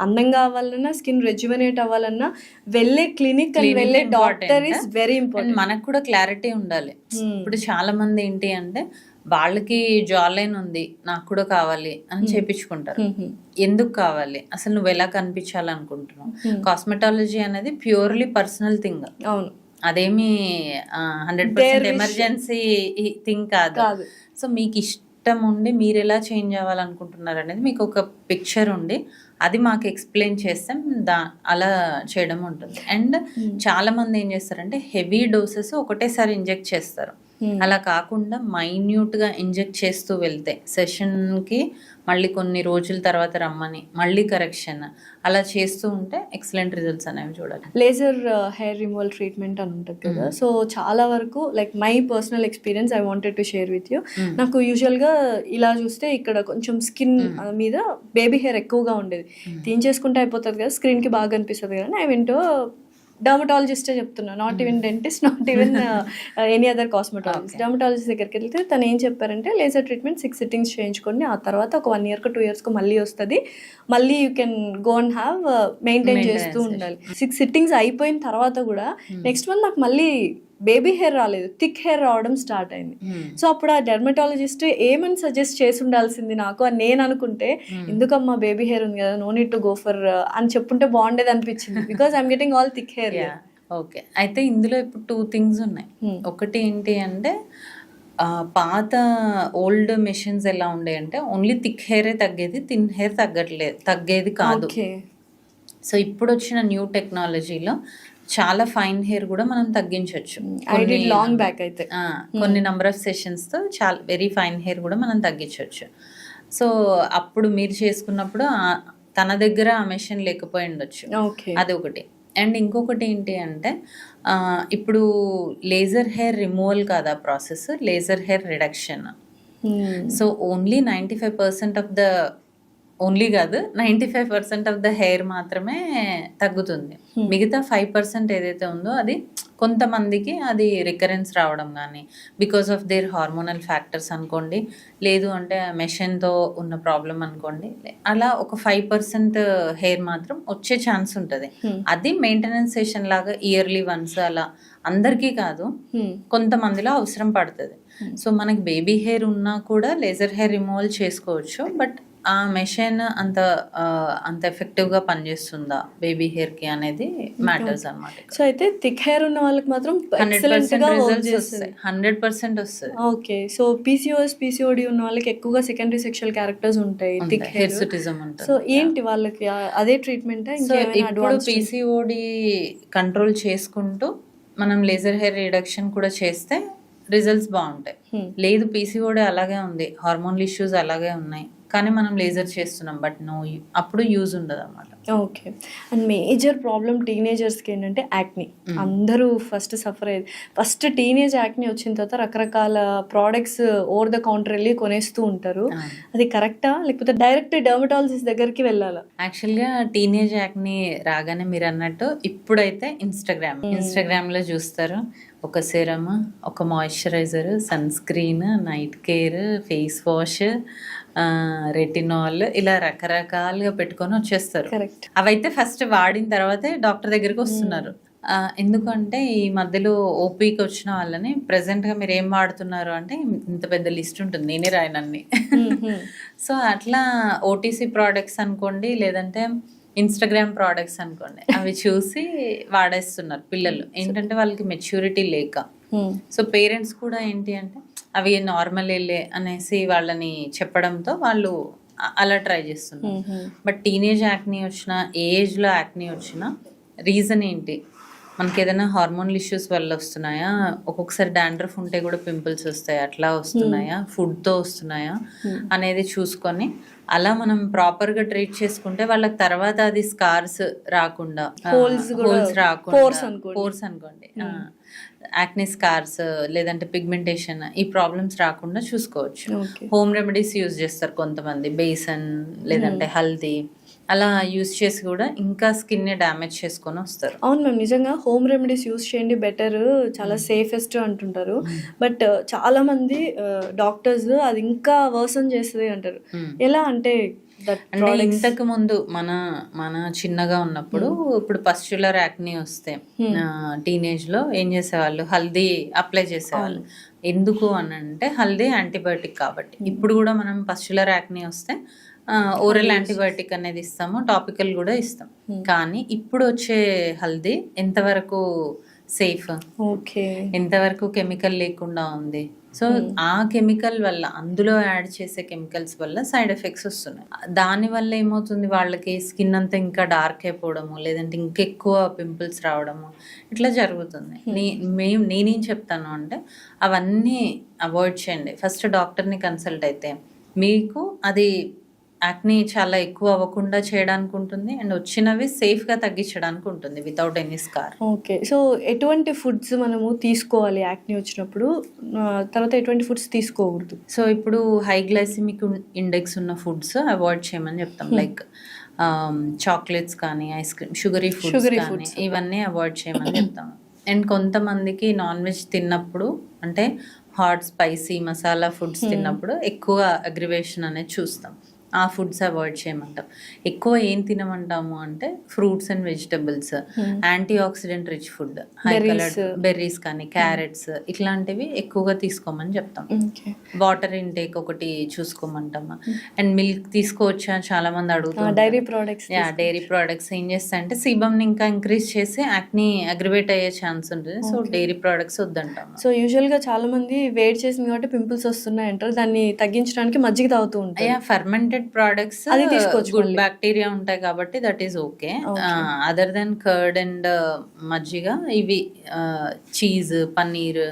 అందంగా అవ్వాలన్నా, స్కిన్ రెజ్యువనేట్ అవ్వాలన్నా వెళ్ళే క్లినిక్ అండ్ వెళ్ళే డాక్టర్ ఇస్ వెరీ ఇంపార్టెంట్. మనకు కూడా క్లారిటీ ఉండాలి. ఇప్పుడు చాలా మంది ఏంటి అంటే వాళ్ళకి జా లైన్ ఉంది, నాకు కూడా కావాలి అని చేపించుకుంటారు. ఎందుకు కావాలి, అసలు నువ్వు ఎలా కనిపించాలనుకుంటున్నావు? కాస్మెటాలజీ అనేది ప్యూర్లీ పర్సనల్ థింగ్. అవును, అదేమి 100% ఎమర్జెన్సీ థింగ్ కాదు. సో మీకు ఇష్టం ఉండి మీరు ఎలా చేంజ్ అవ్వాలనుకుంటున్నారు అనేది మీకు ఒక పిక్చర్ ఉండి అది మాకు ఎక్స్ప్లెయిన్ చేస్తే అలా చేయడం ఉంటుంది. అండ్ చాలా మంది ఏం చేస్తారంటే హెవీ డోసెస్ ఒకటేసారి ఇంజెక్ట్ చేస్తారు. అలా కాకుండా మైన్యూట్ గా ఇంజెక్ట్ చేస్తూ వెళ్తే సెషన్ కి మళ్ళీ కొన్ని రోజుల తర్వాత రమ్మని మళ్ళీ కరెక్షన్ అలా చేస్తూ ఉంటే ఎక్సలెంట్ రిజల్ట్స్ అనేవి చూడాలి. లేజర్ హెయిర్ రిమూవల్ ట్రీట్మెంట్ అని ఉంటుంది కదా, సో చాలా వరకు like my personal experience I wanted to share with you. నాకు యూజువల్గా ఇలా చూస్తే ఇక్కడ కొంచెం స్కిన్ మీద బేబీ హెయిర్ ఎక్కువగా ఉండేది. తీయించేసుకుంటే అయిపోతుంది కదా, స్క్రీన్కి బాగా అనిపిస్తుంది కదా. ఐ వెంట్ డర్మటాలజిస్టే చెప్తున్నా, not even dentist, not even any other cosmetologist. Dermatologist దగ్గరికి వెళ్తే తను ఏం చెప్పారంటే లేజర్ ట్రీట్మెంట్ 6 సిట్టింగ్స్ చేయించుకోండి, ఆ తర్వాత ఒక 1 year 2 years మళ్ళీ వస్తుంది, మళ్ళీ you can go and have maintain చేస్తూ ఉండాలి. 6 సిట్టింగ్స్ అయిపోయిన తర్వాత కూడా నెక్స్ట్ మంత్ నాకు మళ్ళీ బేబీ హెయిర్ రాలేదు, థిక్ హెయిర్ రావడం స్టార్ట్ అయింది. సో అప్పుడు ఆ డెర్మటాలజిస్ట్ ఏమని సజెస్ట్ చేసి ఉండాల్సింది నాకు అని నేను అనుకుంటే, ఎందుకమ్మా బేబీ హెయిర్ ఉంది కదా, no need to go for అని చెప్పుంటే బాగుండేది అనిపించింది, because I'm getting all thick hair. Okay, అయితే ఇందులో ఇప్పుడు 2 things ఉన్నాయి. ఒకటి ఏంటి అంటే పాత ఓల్డ్ మెషిన్స్ ఎలా ఉండే అంటే ఓన్లీ థిక్ హెయిరే తగ్గేది, థిన్ హెయిర్ తగ్గేది కాదు. సో ఇప్పుడు వచ్చిన న్యూ టెక్నాలజీలో చాలా ఫైన్ హెయిర్ కూడా మనం తగ్గించవచ్చు. లాంగ్ బ్యాక్ అయితే కొన్ని నెంబర్ ఆఫ్ సెషన్స్ తో చాలా వెరీ ఫైన్ హెయిర్ కూడా మనం తగ్గించవచ్చు. సో అప్పుడు మీరు చేసుకున్నప్పుడు తన దగ్గర ఆ మెషిన్ లేకపోయి ఉండొచ్చు, అది ఒకటి. అండ్ ఇంకొకటి ఏంటి అంటే ఇప్పుడు లేజర్ హెయిర్ రిమూవల్ కాదా process, laser hair reduction. So only 95% of the only కాదు 95% ఆఫ్ ద హెయిర్ మాత్రమే తగ్గుతుంది. మిగతా 5% ఏదైతే ఉందో అది కొంతమందికి అది రికరెన్స్ రావడం కానీ because of their hormonal factors అనుకోండి, లేదు అంటే మెషిన్తో ఉన్న ప్రాబ్లం అనుకోండి, అలా ఒక 5% హెయిర్ మాత్రం వచ్చే ఛాన్స్ ఉంటుంది. అది మెయింటెనెన్స్ సెషన్ లాగా ఇయర్లీ వన్స్, అలా అందరికీ కాదు కొంతమందిలో అవసరం పడుతుంది. సో మనకి బేబీ హెయిర్ ఉన్నా కూడా లేజర్ హెయిర్ రిమూవల్ చేసుకోవచ్చు, బట్ ఆ మెషిన్ అంత ఎఫెక్టివ్ గా పనిచేస్తుందా బేబీ హెయిర్ కి అనేది మ్యాటర్స్ అన్నమాట. సో అయితే థిక్ హెయిర్ ఉన్న వాళ్ళకి మాత్రం 100% వస్తుంది. ఓకే, సో PCOS PCOD ఉన్న వాళ్ళకి ఎక్కువగా సెకండరీ సెక్షువల్ క్యారెక్టర్స్ ఉంటాయి, థిక్ హిర్సుటిజం ఉంటుంది. సో ఏంటి వాళ్ళకి అదే ట్రీట్మెంట్? ఇప్పుడు PCOD కంట్రోల్ చేసుకుంటూ మనం లేజర్ హెయిర్ రిడక్షన్ కూడా చేస్తే రిజల్ట్స్ బాగుంటాయి. లేదు పీసీఓడి అలాగే ఉంది, హార్మోనల్ ఇష్యూస్ అలాగే ఉన్నాయి, కానీ మనం లేజర్ చేస్తున్నాం బట్ అప్పుడు యూజ్ ఉండదు అన్నమాట. ఓకే. అండ్ మేజర్ ప్రాబ్లం టీనేజర్స్కి ఏంటంటే యాక్ని. అందరూ ఫస్ట్ సఫర్ అయ్యేది. ఫస్ట్ టీనేజ్ యాక్ని వచ్చిన తర్వాత రకరకాల ప్రోడక్ట్స్ ఓవర్ ద కౌంటర్ వెళ్ళి కొనేస్తూ ఉంటారు. అది కరెక్టా, లేకపోతే డైరెక్ట్ డర్మటాలజిస్ట్ దగ్గరికి వెళ్ళాలా? యాక్చువల్గా టీనేజ్ యాక్ని రాగానే మీరు అన్నట్టు ఇప్పుడైతే ఇన్స్టాగ్రామ్లో చూస్తారు. ఒక సెరమ్, ఒక moisturiser, sunscreen, night care, face wash, retinol, ఇలా రకరకాలుగా పెట్టుకొని వచ్చేస్తారు. కరెక్ట్. అవైతే ఫస్ట్ వాడిన తర్వాతే డాక్టర్ దగ్గరికి వస్తున్నారు. ఎందుకంటే ఈ మధ్యలో ఓపీకి వచ్చిన వాళ్ళని ప్రెసెంట్గా మీరు ఏం వాడుతున్నారు అంటే ఇంత పెద్ద లిస్ట్ ఉంటుంది, నేనే రాయనన్ని. సో అట్లా ఓటీసీ ప్రోడక్ట్స్ అనుకోండి, లేదంటే ఇన్స్టాగ్రామ్ ప్రోడక్ట్స్ అనుకోండి, అవి చూసి వాడేస్తున్నారు పిల్లలు. ఏంటంటే వాళ్ళకి మెచ్యూరిటీ లేక. సో పేరెంట్స్ కూడా ఏంటి అంటే అవి నార్మల్ వెళ్ళే అనేసి వాళ్ళని చెప్పడంతో వాళ్ళు అలా ట్రై చేస్తున్నారు. బట్ టీనేజ్ యాక్ని వచ్చిన, ఏ ఏజ్లో యాక్ని వచ్చిన రీజన్ ఏంటి, మనకి ఏదైనా హార్మోనల్ ఇష్యూస్ వల్ల వస్తున్నాయా, ఒక్కొక్కసారి డాండ్రఫ్ ఉంటే కూడా పింపుల్స్ వస్తాయి, అట్లా వస్తున్నాయా, ఫుడ్తో వస్తున్నాయా అనేది చూసుకొని అలా మనం ప్రాపర్గా ట్రీట్ చేసుకుంటే వాళ్ళకి తర్వాత అది స్కార్స్ రాకుండా, హోల్స్ రాకుండా, పోర్స్ అనుకోండి, యాక్ని స్కార్స్ లేదంటే పిగ్మెంటేషన్, ఈ ప్రాబ్లమ్స్ రాకుండా చూసుకోవచ్చు. హోమ్ రెమెడీస్ యూజ్ చేస్తారు కొంతమంది, బేసన్ లేదంటే హల్దీ, అలా యూజ్ చేసి కూడా ఇంకా స్కిన్ డ్యామేజ్ చేసుకొని వస్తారు. అవును మ్యామ్, నిజంగా హోమ్ రెమెడీస్ యూజ్ చేయండి, బెటర్, చాలా సేఫెస్ట్ అంటుంటారు. బట్ చాలా మంది డాక్టర్స్ అది ఇంకా వర్సన్ చేస్తుంది అంటారు. ఎలా అంటే ఇంతకు ముందు మన చిన్నగా ఉన్నప్పుడు, ఇప్పుడు పస్చులర్ యాక్ని వస్తే టీనేజ్ లో ఏం చేసేవాళ్ళు, హల్దీ అప్లై చేసేవాళ్ళు. ఎందుకు అని అంటే హల్దీ యాంటీబయాటిక్ కాబట్టి. ఇప్పుడు కూడా మనం పస్చులర్ యాక్ని వస్తే ఓరల్ యాంటీబయాటిక్ అనేది ఇస్తాము, టాపికల్ కూడా ఇస్తాం. కానీ ఇప్పుడు వచ్చే హల్దీ ఎంతవరకు సేఫ్, ఓకే, ఎంతవరకు కెమికల్ లేకుండా ఉంది. సో ఆ కెమికల్ వల్ల, అందులో యాడ్ చేసే కెమికల్స్ వల్ల సైడ్ ఎఫెక్ట్స్ వస్తున్నాయి. దానివల్ల ఏమవుతుంది, వాళ్ళకి స్కిన్ అంతా ఇంకా డార్క్ అయిపోవడము, లేదంటే ఇంకెక్కువ పింపుల్స్ రావడము, ఇట్లా జరుగుతుంది. నేనేం చెప్తాను అంటే అవన్నీ అవాయిడ్ చేయండి. ఫస్ట్ డాక్టర్ని కన్సల్ట్ అయితే మీకు అది యాక్ని చాలా ఎక్కువ అవ్వకుండా చేయడానికి ఉంటుంది, అండ్ వచ్చినవి సేఫ్గా తగ్గించడానికి ఉంటుంది without any scar. Okay. So ఎటువంటి ఫుడ్స్ మనము తీసుకోవాలి యాక్ని వచ్చినప్పుడు, తర్వాత ఎటువంటి ఫుడ్స్ తీసుకోకూడదు? సో ఇప్పుడు హై గ్లైసిమిక్ ఇండెక్స్ ఉన్న ఫుడ్స్ అవాయిడ్ చేయమని చెప్తాం. లైక్ చాక్లెట్స్ కానీ, ఐస్ క్రీమ్, షుగరీ ఫుడ్స్ ఇవన్నీ అవాయిడ్ చేయమని చెప్తాం. అండ్ కొంతమందికి నాన్ వెజ్ తిన్నప్పుడు, అంటే హాట్ స్పైసీ మసాలా ఫుడ్స్ తిన్నప్పుడు ఎక్కువ అగ్రివేషన్ అనేది చూస్తాం. ఆ ఫుడ్స్ అవాయిడ్ చేయమంటాం. ఎక్కువ ఏం తినమంటాము అంటే fruits and vegetables, anti oxidant rich food, high coloured berries కానీ, క్యారెట్స్, ఇట్లాంటివి ఎక్కువగా తీసుకోమని చెప్తాం. వాటర్ ఇంటేక్ ఒకటి చూసుకోమంటాము. అండ్ మిల్క్ తీసుకోవచ్చా చాలా మంది అడుగుతారు. డైరీ ప్రోడక్ట్స్ ఏం చేస్తాయంటే సీబమ్ని ఇంకా ఇంక్రీజ్ చేసి యాక్ని అగ్రివేట్ అయ్యే ఛాన్స్ ఉంటుంది. సో డైరీ ప్రోడక్ట్స్ వద్దంటాం. సో యూజువల్గా చాలా మంది వేడి చేసింది కాబట్టి పింపుల్స్ వస్తున్నాయి అంటారు, దాన్ని తగ్గించడానికి మజ్జిగ తాగుతూ ఉంటాయి. ఫర్మెంటెడ్ ప్రోడక్ట్స్ గుడ్ బ్యాక్టీరియా ఉంటాయి కాబట్టి that is okay. Other than curd and మజ్జిగ, ఇవి చీజ్, పన్నీర్,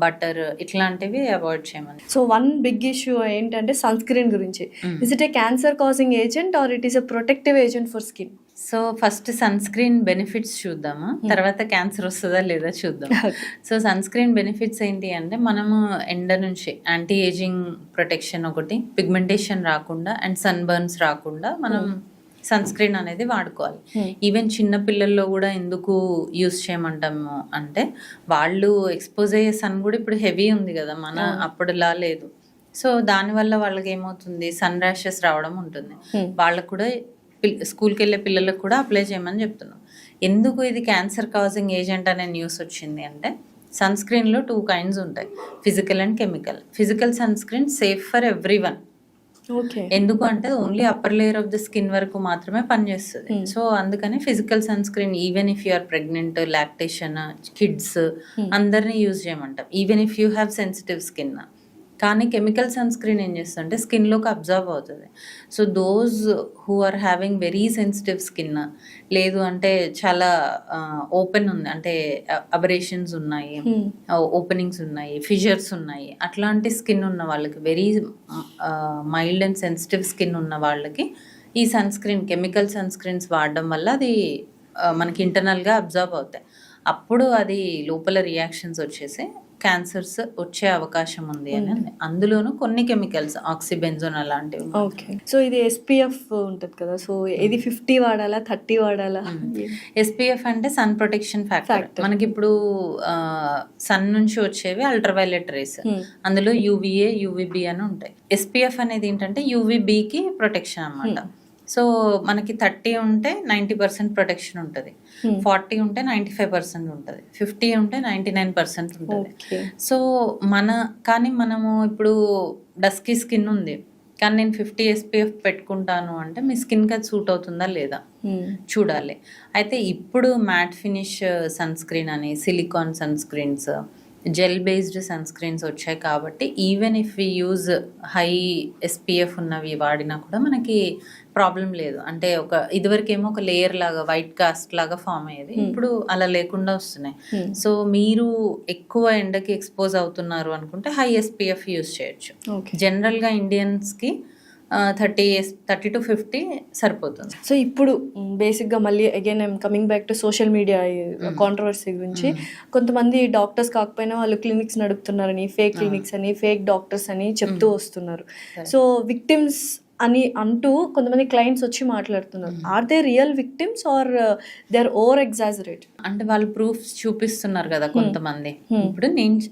బటర్, ఇట్లాంటివి అవాయిడ్ చేయమని. సో వన్ బిగ్ ఇష్యూ ఏంటంటే సన్ స్క్రీన్ గురించి. Is it a cancer causing agent or it is a protective agent for skin? So first sunscreen benefits చూద్దాము, తర్వాత క్యాన్సర్ వస్తుందా లేదా చూద్దాం. సో సన్ స్క్రీన్ బెనిఫిట్స్ ఏంటి అంటే మనము ఎండ నుంచి యాంటీ ఏజింగ్ ప్రొటెక్షన్ ఒకటి, పిగ్మెంటేషన్ రాకుండా అండ్ సన్ బర్న్స్ రాకుండా మనం సన్ స్క్రీన్ అనేది వాడుకోవాలి. ఈవెన్ చిన్న పిల్లల్లో కూడా ఎందుకు యూస్ చేయమంటాము అంటే వాళ్ళు ఎక్స్పోజ్ అయ్యే సన్ కూడా ఇప్పుడు హెవీ ఉంది కదా, మన అప్పుడులా లేదు. సో దానివల్ల వాళ్ళకి ఏమవుతుంది, సన్ ర్యాషెస్ రావడం ఉంటుంది. వాళ్ళకు కూడా స్కూల్కి వెళ్ళే పిల్లలకు కూడా అప్లై చేయమని చెప్తున్నాం. ఎందుకు ఇది క్యాన్సర్ కాజింగ్ ఏజెంట్ అనే న్యూస్ వచ్చింది అంటే సన్ స్క్రీన్లో 2 kinds ఉంటాయి, physical and chemical. Physical sunscreen safe for everyone. ఎందుకు అంటే only upper layer of the skin వరకు మాత్రమే పనిచేస్తుంది. సో అందుకని physical sunscreen even if you are pregnant, lactation, kids అందరినీ యూజ్ చేయమంటాం. Even if you have sensitive skin, కానీ కెమికల్ సన్ స్క్రీన్ ఏం చేస్తుందంటే స్కిన్లోకి అబ్జర్వ్ అవుతుంది. So those who are having very sensitive skin, లేదు అంటే చాలా ఓపెన్ ఉంది, అంటే అబరేషన్స్ ఉన్నాయి, ఓపెనింగ్స్ ఉన్నాయి, ఫిజర్స్ ఉన్నాయి, అట్లాంటి స్కిన్ ఉన్న వాళ్ళకి, very mild and sensitive skin ఉన్న వాళ్ళకి ఈ sunscreen, chemical sunscreens వాడడం వల్ల అది మనకి ఇంటర్నల్గా అబ్జర్వ్ అవుతాయి. అప్పుడు అది లోపల రియాక్షన్స్ వచ్చేసి క్యాన్సర్స్ వచ్చే అవకాశం ఉంది అని. అందులోనూ కొన్ని కెమికల్స్, ఆక్సిబెంజోన్ అలాంటివి. ఓకే. సో ఇది SPF ఉంటుంది కదా, సో ఇది 50 వాడాలా 30 వాడాలా? SPF అంటే సన్ ప్రొటెక్షన్ ఫ్యాక్టర్. మనకి ఇప్పుడు సన్ నుంచి వచ్చేవి అల్ట్రావైలెట్ రేస్, అందులో UVA, UVB అని ఉంటాయి. SPF అనేది ఏంటంటే UVBకి ప్రొటెక్షన్ అన్నమాట. సో మనకి 30 ఉంటే 90% ప్రొటెక్షన్ ఉంటుంది, 40 ఉంటే 95% ఉంటుంది, 50 ఉంటే 99% ఉంటుంది. సో కానీ మనము ఇప్పుడు డస్కీ స్కిన్ ఉంది, కానీ నేను 50 SPF పెట్టుకుంటాను అంటే మీ స్కిన్కి అది సూట్ అవుతుందా లేదా చూడాలి. అయితే ఇప్పుడు మ్యాట్ ఫినిష్ సన్ స్క్రీన్ అని, silicone sunscreens, gel based sunscreens వచ్చాయి కాబట్టి even if we use high SPF ఉన్నవి వాడినా కూడా మనకి ప్రాబ్లం లేదు. అంటే ఇదివరకేమో ఒక లేయర్ లాగా, వైట్ కాస్ట్ లాగా ఫామ్ అయ్యేది, ఇప్పుడు అలా లేకుండా వస్తున్నాయి. సో మీరు ఎక్కువ ఎండకి ఎక్స్పోజ్ అవుతున్నారు అనుకుంటే హై SPF యూజ్ చేయొచ్చు. జనరల్గా ఇండియన్స్కి 30 to 50 సరిపోతుంది. సో ఇప్పుడు బేసిక్గా మళ్ళీ again I'm coming back to social media controversy గురించి. కొంతమంది డాక్టర్స్ కాకపోయినా వాళ్ళు క్లినిక్స్ నడుపుతున్నారని, ఫేక్ క్లినిక్స్ అని, ఫేక్ డాక్టర్స్ అని చెప్తూ వస్తున్నారు. సో విక్టిమ్స్ అని అంటూ కొంతమంది క్లయింట్స్ వచ్చి మాట్లాడుతున్నారు. Are they real victims are they are over exaggerate? అంటే వాళ్ళు ప్రూఫ్స్ చూపిస్తున్నారు కదా కొంతమంది. ఇప్పుడు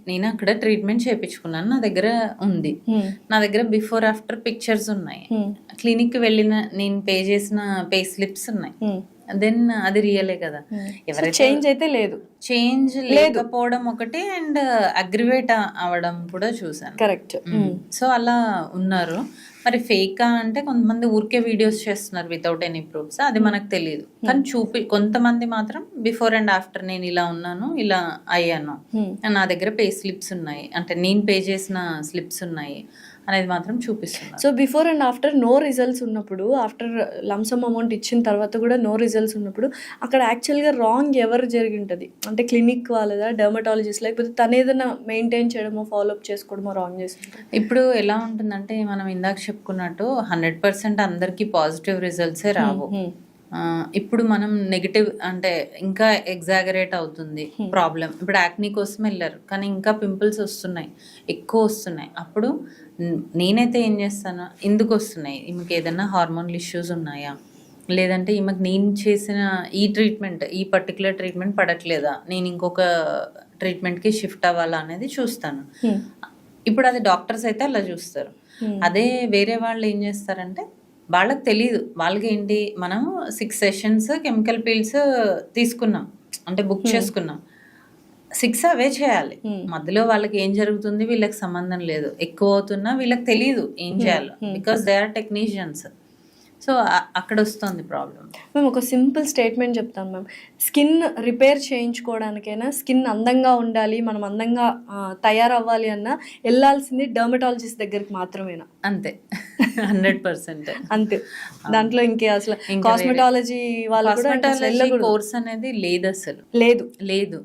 నేను అక్కడ ట్రీట్మెంట్ చేయించుకున్నాను, నా దగ్గర ఉంది, నా దగ్గర బిఫోర్ ఆఫ్టర్ పిక్చర్స్ ఉన్నాయి, క్లినిక్ వెళ్ళిన నేను పే చేసిన పే స్లిప్స్ ఉన్నాయి, దెన్ అది రియలే కదా. ఎవరైతే చేంజ్ అయితే లేదు, చేంజ్ లేకపోవడం ఒకటి, అండ్ అగ్రివేట్ అవడం కూడా చూసాను. కరెక్ట్. సో అలా ఉన్నారు. మరి ఫేకా అంటే కొంతమంది ఊరికే వీడియోస్ చేస్తున్నారు వితౌట్ ఎనీ ప్రూఫ్స్, అది మనకు తెలియదు. కానీ కొంతమంది మాత్రం బిఫోర్ అండ్ ఆఫ్టర్ నేను ఇలా ఉన్నాను, ఇలా అయ్యాను, నా దగ్గర పే స్లిప్స్ ఉన్నాయి, అంటే నేను పే చేసిన స్లిప్స్ ఉన్నాయి అనేది మాత్రం చూపిస్తున్నారు. So before and after no results ఉన్నప్పుడు, ఆఫ్టర్ లంసమ్ అమౌంట్ ఇచ్చిన తర్వాత కూడా నో రిజల్ట్స్ ఉన్నప్పుడు అక్కడ యాక్చువల్గా రాంగ్ ఎవరు జరిగి ఉంటుంది? అంటే క్లినిక్ వాళ్ళదా, డర్మటాలజిస్ట్, లేకపోతే తను ఏదైనా మెయింటైన్ చేయడమో, ఫాలోఅప్ చేసుకోవడమో రాంగ్ చేస్తుంటారు? ఇప్పుడు ఎలా ఉంటుందంటే మనం ఇందాక చెప్పుకున్నట్టు 100% అందరికీ పాజిటివ్ రిజల్ట్సే రావు. ఇప్పుడు మనం నెగిటివ్ అంటే ఇంకా ఎగ్జాగరేట్ అవుతుంది ప్రాబ్లం. ఇప్పుడు యాక్నీ కోసం వెళ్ళారు, కానీ ఇంకా పింపుల్స్ వస్తున్నాయి, ఎక్కువ వస్తున్నాయి. అప్పుడు నేనైతే ఏం చేస్తాను, ఎందుకు వస్తున్నాయి, ఈమెకి ఏదైనా హార్మోనల్ ఇష్యూస్ ఉన్నాయా, లేదంటే ఈమెకు నేను చేసిన ఈ పర్టికులర్ ట్రీట్మెంట్ పడట్లేదా, నేను ఇంకొక ట్రీట్మెంట్కి షిఫ్ట్ అవ్వాలా అనేది చూస్తాను. ఇప్పుడు అది డాక్టర్స్ అయితే అలా చూస్తారు. అదే వేరే వాళ్ళు ఏం చేస్తారంటే వాళ్ళకి తెలియదు, వాళ్ళకి ఏంటి, మనం 6 సెషన్స్ కెమికల్ పీల్స్ తీసుకున్నాం, అంటే బుక్ చేసుకున్నాం, 6 అవే చేయాలి. మధ్యలో వాళ్ళకి ఏం జరుగుతుంది వీళ్ళకి సంబంధం లేదు, ఎక్కువ అవుతున్నా వీళ్ళకి తెలియదు ఏం చేయాలో, because they are technicians. So అక్కడ వస్తుంది ప్రాబ్లం. మేము ఒక సింపుల్ స్టేట్మెంట్ చెప్తాను మ్యామ్, స్కిన్ రిపేర్ చేయించుకోవడానికైనా, స్కిన్ అందంగా ఉండాలి, మనం అందంగా తయారవ్వాలి అన్నా వెళ్ళాల్సింది డర్మటాలజిస్ట్ దగ్గరికి మాత్రమేనా? అంతే, 100% అంతే. దాంట్లో ఇంకే అసలు కాస్మెటాలజీ వాళ్ళు కోర్స్ అనేది లేదు, అసలు లేదు.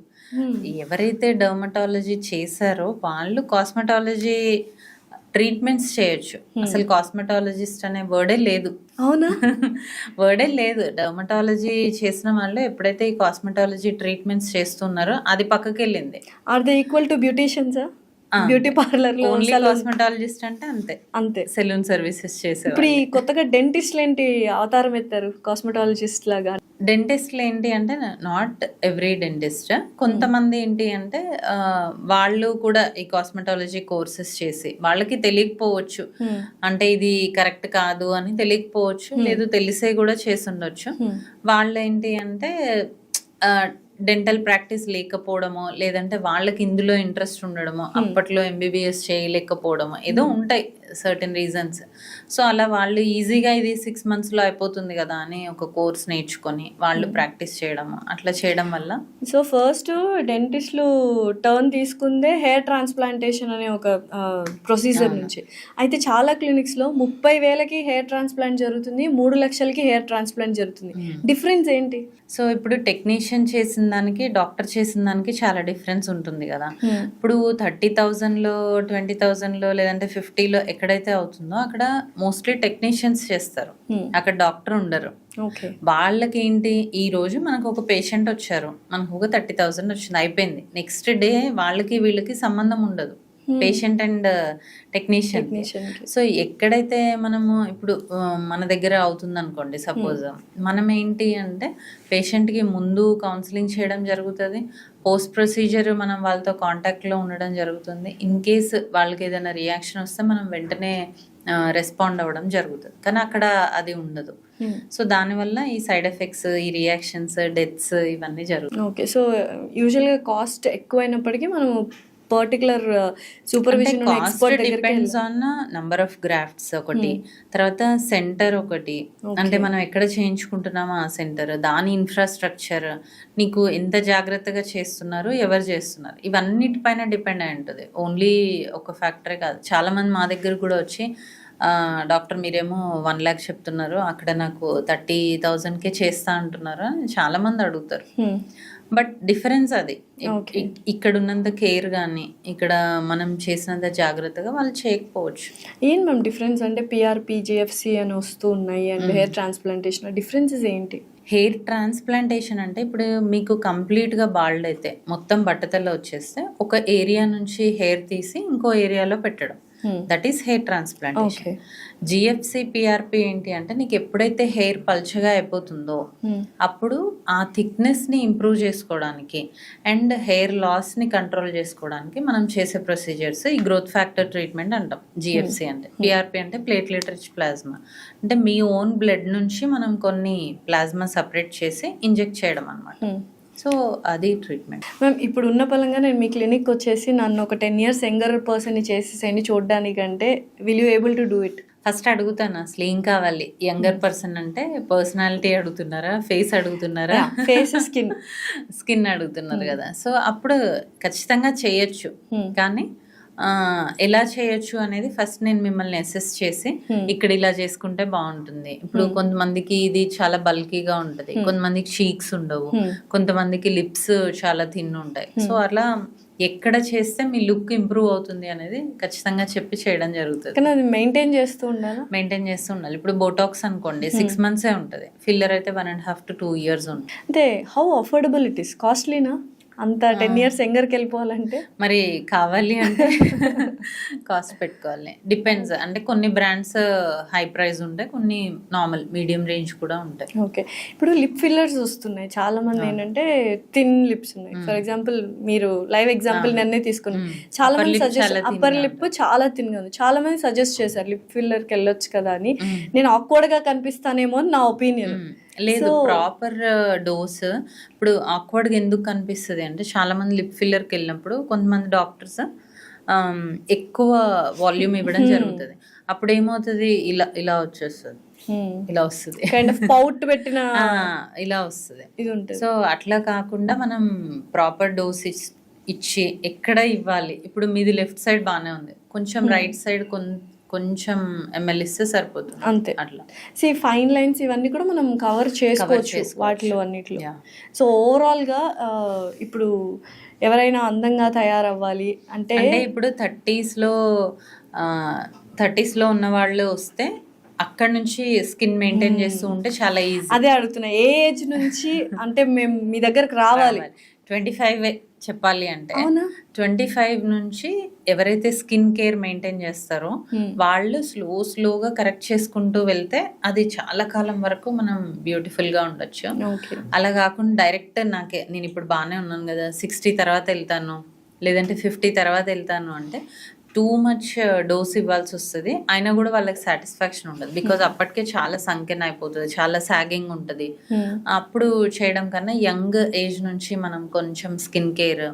ఎవరైతే డర్మటాలజీ చేశారో వాళ్ళు కాస్మెటాలజీ ట్రీట్మెంట్స్ చేయొచ్చు. అసలు కాస్మెటాలజిస్ట్ అనే వర్డే లేదు. అవునా? వర్డే లేదు. డర్మటాలజీ చేసిన వాళ్ళు ఎప్పుడైతే ఈ కాస్మెటాలజీ ట్రీట్మెంట్స్ చేస్తున్నారో అది పక్కకి వెళ్ళింది. Are they equal to beauticians? Beauty parlour లో ఓన్లీ కాస్మెటాలజిస్ట్ అంటే అంతే, సెలూన్ సర్వీసెస్ చేసేవారు. ఇప్పుడు ఈ కొత్తగా డెంటిస్ట్లు ఏంటి అవతారం ఎత్తారు కాస్మెటాలజిస్ట్ లాగా? డెంటిస్ట్లు ఏంటి అంటే నాట్ ఎవ్రీ డెంటిస్ట్, కొంతమంది ఏంటి అంటే వాళ్ళు కూడా ఈ కాస్మెటాలజీ కోర్సెస్ చేసి వాళ్ళకి తెలియకపోవచ్చు, అంటే ఇది కరెక్ట్ కాదు అని తెలియకపోవచ్చు, లేదు తెలిసే కూడా చేసి ఉండొచ్చు. వాళ్ళు ఏంటి అంటే డెంటల్ ప్రాక్టీస్ లేకపోవడమో, లేదంటే వాళ్ళకి ఇందులో ఇంట్రెస్ట్ ఉండడమో, అప్పట్లో MBBS చేయలేకపోవడమో ఏదో ఉంటాయి సర్టెన్ రీజన్స్. సో అలా వాళ్ళు ఈజీగా ఇది 6 monthsలో అయిపోతుంది కదా అని ఒక కోర్స్ నేర్చుకొని వాళ్ళు ప్రాక్టీస్ చేయడము అట్లా చేయడం వల్ల. సో ఫస్ట్ డెంటిస్ట్లు టర్న్ తీసుకుందే హెయిర్ ట్రాన్స్ప్లాంటేషన్ అనే ఒక ప్రొసీజర్ నుంచి. అయితే చాలా క్లినిక్స్లో 30,000కి హెయిర్ ట్రాన్స్ప్లాంట్ జరుగుతుంది, 3 లక్షలకి హెయిర్ ట్రాన్స్ప్లాంట్ జరుగుతుంది. డిఫరెన్స్ ఏంటి? సో ఇప్పుడు టెక్నీషియన్ చేసిన దానికి డాక్టర్ చేసిన దానికి చాలా డిఫరెన్స్ ఉంటుంది కదా. ఇప్పుడు 30,000లో 20,000లో లేదంటే 50లో ఎక్కడైతే అవుతుందో అక్కడ మోస్ట్లీ టెక్నీషియన్స్ చేస్తారు, అక్కడ డాక్టర్ ఉండరు. వాళ్ళకి ఏంటి, ఈ రోజు మనకు ఒక పేషెంట్ వచ్చారు, మనకు ఒక 30,000 వచ్చింది, అయిపోయింది. నెక్స్ట్ డే వాళ్ళకి వీళ్ళకి సంబంధం ఉండదు, పేషెంట్ అండ్ టెక్నీషియన్. సో ఎక్కడైతే మనము ఇప్పుడు మన దగ్గర అవుతుంది అనుకోండి సపోజ్, మనం ఏంటి అంటే పేషెంట్కి ముందు కౌన్సిలింగ్ చేయడం జరుగుతుంది, పోస్ట్ ప్రొసీజర్ మనం వాళ్ళతో కాంటాక్ట్లో ఉండడం జరుగుతుంది. ఇన్ కేస్ వాళ్ళకి ఏదైనా రియాక్షన్ వస్తే మనం వెంటనే రెస్పాండ్ అవ్వడం జరుగుతుంది. కానీ అక్కడ అది ఉండదు. సో దానివల్ల ఈ సైడ్ ఎఫెక్ట్స్, ఈ రియాక్షన్స్, డెత్స్ ఇవన్నీ జరుగుతాయి. ఓకే. సో యూజువల్గా కాస్ట్ ఎక్కువైనప్పటికీ మనం particular supervision depends on number of grafts ఒకటి, తర్వాత సెంటర్ ఒకటి, అంటే మనం ఎక్కడ చేయించుకుంటున్నామో ఆ సెంటర్, దాని ఇన్ఫ్రాస్ట్రక్చర్, నీకు ఎంత జాగ్రత్తగా చేస్తున్నారు, ఎవరు చేస్తున్నారు, ఇవన్నిటిపైన డిపెండ్ అయి ఉంటుంది. ఓన్లీ ఒక ఫ్యాక్టరే కాదు. చాలా మంది మా దగ్గర కూడా వచ్చి డాక్టర్ మీరేమో 1 lakh చెప్తున్నారు, అక్కడ నాకు 30,000కే చేస్తా అంటున్నారు అని చాలా మంది అడుగుతారు. బట్ డిఫరెన్స్ అది, ఇక్కడ ఉన్నంత కేర్ కానీ ఇక్కడ మనం చేసినంత జాగ్రత్తగా వాళ్ళు చేయకపోవచ్చు. ఏం మ్యామ్ డిఫరెన్స్? అంటే పిఆర్పి, జిఎఫ్సి అని వస్తూ ఉన్నాయి అండ్ హెయిర్ ట్రాన్స్ప్లాంటేషన్ డిఫరెన్సెస్ ఏంటి? హెయిర్ ట్రాన్స్ప్లాంటేషన్ అంటే ఇప్పుడు మీకు కంప్లీట్గా బాల్డ్ అయితే మొత్తం బట్టతల వచ్చేస్తే ఒక ఏరియా నుంచి హెయిర్ తీసి ఇంకో ఏరియాలో పెట్టడం, that is hair transplantation. GFC, PRP ఏంటి అంటే నీకు ఎప్పుడైతే హెయిర్ పల్చగా అయిపోతుందో అప్పుడు ఆ థిక్నెస్ని ఇంప్రూవ్ చేసుకోవడానికి అండ్ హెయిర్ లాస్ని కంట్రోల్ చేసుకోవడానికి మనం చేసే ప్రొసీజర్స్ ఈ గ్రోత్ ఫ్యాక్టర్ ట్రీట్మెంట్ అంటాం. జిఎఫ్సి అంటే, పిఆర్పి అంటే ప్లేట్లెట్ రిచ్ ప్లాస్మా, అంటే మీ ఓన్ బ్లడ్ నుంచి మనం కొన్ని ప్లాస్మా సపరేట్ చేసి ఇంజెక్ట్ చేయడం అన్నమాట. సో అది ట్రీట్మెంట్. మ్యామ్ ఇప్పుడు ఉన్న పరంగా నేను మీ క్లినిక్ వచ్చేసి నన్ను ఒక 10 years యంగర్ పర్సన్ని చేసేసేయండి చూడడానికంటే, will you able to do it? First అడుగుతాను అసలు ఏం కావాలి. యంగర్ పర్సన్ అంటే పర్సనాలిటీ అడుగుతున్నారా, ఫేస్ అడుగుతున్నారా? ఫేస్, స్కిన్ అడుగుతున్నారు కదా. సో అప్పుడు ఖచ్చితంగా చేయొచ్చు, కానీ ఎలా చేయొచ్చు అనేది ఫస్ట్ నేను మిమ్మల్ని అసెస్ చేసి ఇక్కడ ఇలా చేసుకుంటే బాగుంటుంది. ఇప్పుడు కొంతమందికి ఇది చాలా బల్కీగా ఉంటుంది, కొంతమందికి చీక్స్ ఉండవు, కొంతమందికి లిప్స్ చాలా థిన్ ఉంటాయి. సో అలా ఎక్కడ చేస్తే మీ లుక్ ఇంప్రూవ్ అవుతుంది అనేది ఖచ్చితంగా చెప్పి చేయడం జరుగుతుంది. మెయింటైన్ చేస్తూ ఉండాలి. ఇప్పుడు బోటాక్స్ అనుకోండి 6 months ఉంటుంది, ఫిల్లర్ అయితే 1.5 to 2 years ఉంటుంది. అంటే హౌ అఫోర్డబుల్ ఇట్ ఈస్? కాస్ట్లీనా అంత 10 years యంగర్కి వెళ్ళిపోవాలంటే? మరి కావాలి అంటే కాస్ట్ పెట్టుకోవాలి. డిపెండ్స్, అంటే కొన్ని బ్రాండ్స్ హై ప్రైస్ ఉంటాయి, కొన్ని నార్మల్ మీడియం రేంజ్ కూడా ఉంటాయి. ఓకే. ఇప్పుడు లిప్ ఫిల్లర్స్ వస్తున్నాయి, చాలా మంది ఏంటంటే థిన్ లిప్స్ ఉన్నాయి. ఫర్ ఎగ్జాంపుల్ మీరు లైవ్ ఎగ్జాంపుల్ నన్నే తీసుకుని, చాలా మంది సజెస్ట్ అప్పర్ లిప్ చాలా థిన్ గా ఉంది, చాలా మంది సజెస్ట్ చేశారు లిప్ ఫిల్లర్కి వెళ్ళొచ్చు కదా అని. నేను ఆక్వర్డ్ గా కనిపిస్తానేమో అని నా ఒపీనియన్. లేదు, ప్రాపర్ డోస్. ఇప్పుడు ఆక్వర్డ్గా ఎందుకు కనిపిస్తుంది అంటే చాలా మంది లిప్ ఫిల్లర్కి వెళ్ళినప్పుడు కొంతమంది డాక్టర్స్ ఎక్కువ వాల్యూమ్ ఇవ్వడం జరుగుతుంది, అప్పుడు ఏమవుతుంది, ఇలా ఇలా వచ్చేస్తుంది, ఇలా వస్తుంది, పౌట్ పెట్టిన ఇలా వస్తుంది. సో అట్లా కాకుండా మనం ప్రాపర్ డోస్ ఇచ్చి ఎక్కడ ఇవ్వాలి. ఇప్పుడు మీది లెఫ్ట్ సైడ్ బాగానే ఉంది, కొంచెం రైట్ సైడ్ కొంచెం ఎంఎల్ ఇస్తే సరిపోతుంది అంతే. అట్లా ఫైన్ లైన్స్ ఇవన్నీ కూడా మనం కవర్ చేసుకోవచ్చు వాటిలో అన్నిట్లో. సో ఓవరాల్గా ఇప్పుడు ఎవరైనా అందంగా తయారవ్వాలి అంటే ఇప్పుడు 30s లో ఉన్న వాళ్ళు వస్తే అక్కడ నుంచి స్కిన్ మెయింటైన్ చేస్తూ ఉంటే చాలా ఈజీ. అదే అడుగుతున్నా, ఏ ఏజ్ నుంచి అంటే మేము మీ దగ్గరకు రావాలి? 25 చెప్పాలి అంటే 25 నుంచి ఎవరైతే స్కిన్ కేర్ మెయింటైన్ చేస్తారో వాళ్ళు స్లోగా కరెక్ట్ చేసుకుంటూ వెళ్తే అది చాలా కాలం వరకు మనం బ్యూటిఫుల్ గా ఉండొచ్చు. అలా కాకుండా డైరెక్ట్ నేను ఇప్పుడు బాగానే ఉన్నాను కదా, 60 తర్వాత వెళ్తాను లేదంటే 50 తర్వాత వెళ్తాను అంటే టూ మచ్ డోస్ ఇవ్వాల్సి వస్తుంది. అయినా కూడా వాళ్ళకి సాటిస్ఫాక్షన్ ఉండదు, బికాజ్ అప్పటికే చాలా సంఖ్యన అయిపోతుంది, చాలా సాగింగ్ ఉంటుంది. అప్పుడు చేయడం కన్నా యంగ్ ఏజ్ నుంచి మనం కొంచెం స్కిన్ కేర్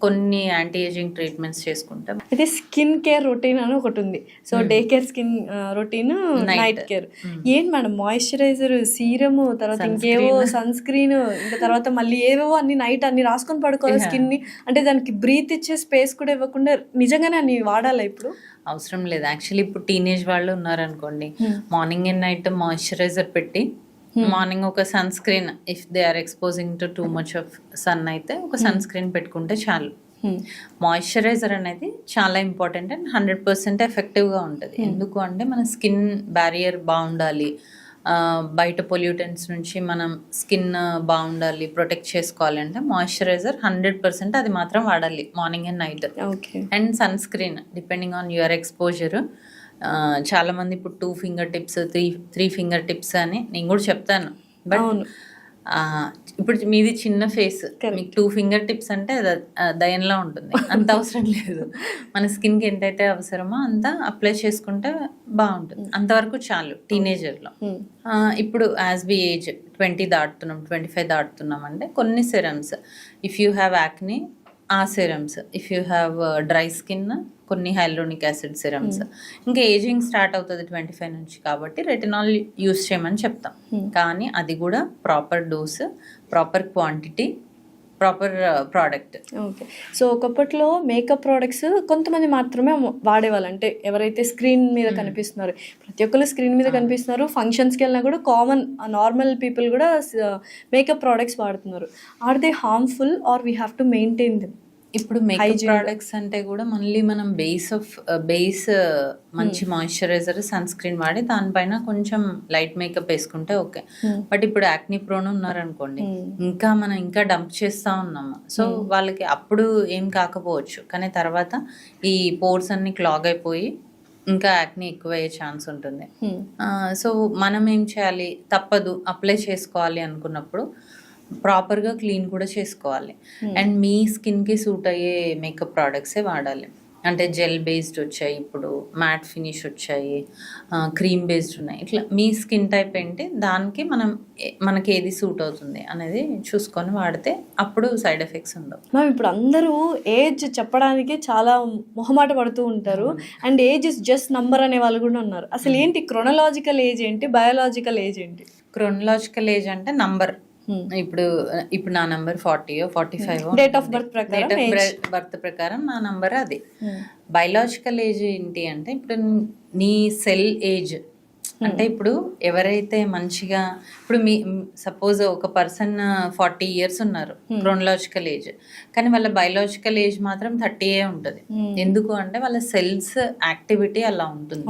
కొన్ని యాంటీ ఏజింగ్ ట్రీట్మెంట్స్ చేసుకుంటాం. అయితే స్కిన్ కేర్ రొటీన్ అని ఒకటి ఉంది. So day care, skin routine, night care. ఏంటి మేడం, మాయిశ్చరైజర్, సీరము, తర్వాత ఇంకేవో సన్ స్క్రీన్, ఇంకా తర్వాత మళ్ళీ ఏవేవో అన్ని నైట్ అన్ని రాసుకొని పడుకోవాలి స్కిన్ ని. అంటే దానికి బ్రీత్ ఇచ్చే స్పేస్ కూడా ఇవ్వకుండా నిజంగానే అన్ని వాడాలా ఇప్పుడు? అవసరం లేదు. యాక్చువల్లీ ఇప్పుడు టీనేజ్ వాళ్ళు ఉన్నారనుకోండి, మార్నింగ్ అండ్ నైట్ మాయిశ్చరైజర్ పెట్టి మార్నింగ్ ఒక sunscreen, if they are exposing to too much of sun అయితే ఒక సన్ స్క్రీన్ పెట్టుకుంటే చాలు. మాయిశ్చరైజర్ అనేది చాలా ఇంపార్టెంట్ అండ్ 100% ఎఫెక్టివ్గా ఉంటుంది. ఎందుకు అంటే మన స్కిన్ బ్యారియర్ బాగుండాలి, బయట పొల్యూటెంట్స్ నుంచి మనం స్కిన్ బాగుండాలి, ప్రొటెక్ట్ చేసుకోవాలి అంటే మాయిశ్చరైజర్ 100% అది మాత్రం వాడాలి morning and night. And sunscreen depending on your exposure. చాలా మంది ఇప్పుడు 2 ఫింగర్ టిప్స్, 3 ఫింగర్ టిప్స్ అని నేను కూడా చెప్తాను. బట్ ఇప్పుడు మీది చిన్న ఫేస్, మీకు 2 ఫింగర్ టిప్స్ అంటే దయంలా ఉంటుంది. అంత అవసరం లేదు. మన స్కిన్కి ఎంతైతే అవసరమో అంత అప్లై చేసుకుంటే బాగుంటుంది. అంతవరకు చాలు టీనేజర్లో. ఇప్పుడు యాజ్ బి ఏజ్ 20 దాటుతున్నాం, 25 దాటుతున్నాం అంటే కొన్ని సెరమ్స్, ఇఫ్ యూ హ్యావ్ యాక్ని ఆ serums, if you have dry skin కొన్ని హైలోనిక్ యాసిడ్ సిరమ్స్. ఇంకా ఏజింగ్ స్టార్ట్ అవుతుంది 25 నుంచి కాబట్టి రెటినాల్ యూస్ చేయమని చెప్తాం. కానీ అది కూడా proper dose, proper quantity, proper product. Okay. So ఒకప్పట్లో మేకప్ ప్రోడక్ట్స్ కొంతమంది మాత్రమే వాడేవాళ్ళు. అంటే ఎవరైతే స్క్రీన్ మీద కనిపిస్తున్నారు, ప్రతి ఒక్కరు స్క్రీన్ మీద కనిపిస్తున్నారు, ఫంక్షన్స్కి వెళ్ళినా కూడా కామన్ నార్మల్ పీపుల్ కూడా మేకప్ ప్రోడక్ట్స్ వాడుతున్నారు. Are they harmful or we have to maintain them? ఇప్పుడు మేకప్ ప్రోడక్ట్స్ అంటే కూడా మళ్ళీ మనం బేస్ మంచి మాయిశ్చరైజర్, సన్ స్క్రీన్ వాడి దానిపైన కొంచెం లైట్ మేకప్ వేసుకుంటే ఓకే. బట్ ఇప్పుడు యాక్ని ప్రోన్ ఉన్నారనుకోండి, ఇంకా డంప్ చేస్తూ ఉన్నాము. సో వాళ్ళకి అప్పుడు ఏం కాకపోవచ్చు, కానీ తర్వాత ఈ పోర్స్ అన్ని క్లాగ్ అయిపోయి ఇంకా యాక్ని ఎక్కువ అయ్యే ఛాన్స్ ఉంటుంది. సో మనం ఏం చేయాలి, తప్పదు అప్లై చేసుకోవాలి అనుకున్నప్పుడు ప్రాపర్గా క్లీన్ కూడా చేసుకోవాలి. అండ్ మీ స్కిన్కి సూట్ అయ్యే మేకప్ ప్రోడక్ట్సే వాడాలి. అంటే జెల్ బేస్డ్ వచ్చాయి, ఇప్పుడు మ్యాట్ ఫినిష్ వచ్చాయి, క్రీమ్ బేస్డ్ ఉన్నాయి. ఇట్లా మీ స్కిన్ టైప్ ఏంటి, దానికి మనకి ఏది సూట్ అవుతుంది అనేది చూసుకొని వాడితే అప్పుడు సైడ్ ఎఫెక్ట్స్ ఉండవు. మ్యామ్, ఇప్పుడు అందరూ ఏజ్ చెప్పడానికి చాలా మొహమాట పడుతూ ఉంటారు. And age is just number అనే వాళ్ళు కూడా ఉన్నారు. అసలు ఏంటి క్రొనలాజికల్ ఏజ్ ఏంటి, బయోలాజికల్ ఏజ్ ఏంటి? క్రొనలాజికల్ ఏజ్ అంటే నంబర్. ఇప్పుడు నా నంబర్ 40 45 డేట్ ఆఫ్ బర్త్ ప్రకారం నా నంబర్ అది. బయలాజికల్ ఏజ్ ఏంటి అంటే ఇప్పుడు నీ సెల్ ఏజ్. అంటే ఇప్పుడు ఎవరైతే మంచిగా, ఇప్పుడు మీ సపోజ్ ఒక పర్సన్ 40 years ఉన్నారు క్రోనలాజికల్ ఏజ్, కానీ వాళ్ళ బయలాజికల్ ఏజ్ మాత్రం 30 ఉంటుంది. ఎందుకు అంటే వాళ్ళ సెల్స్ యాక్టివిటీ అలా ఉంటుంది.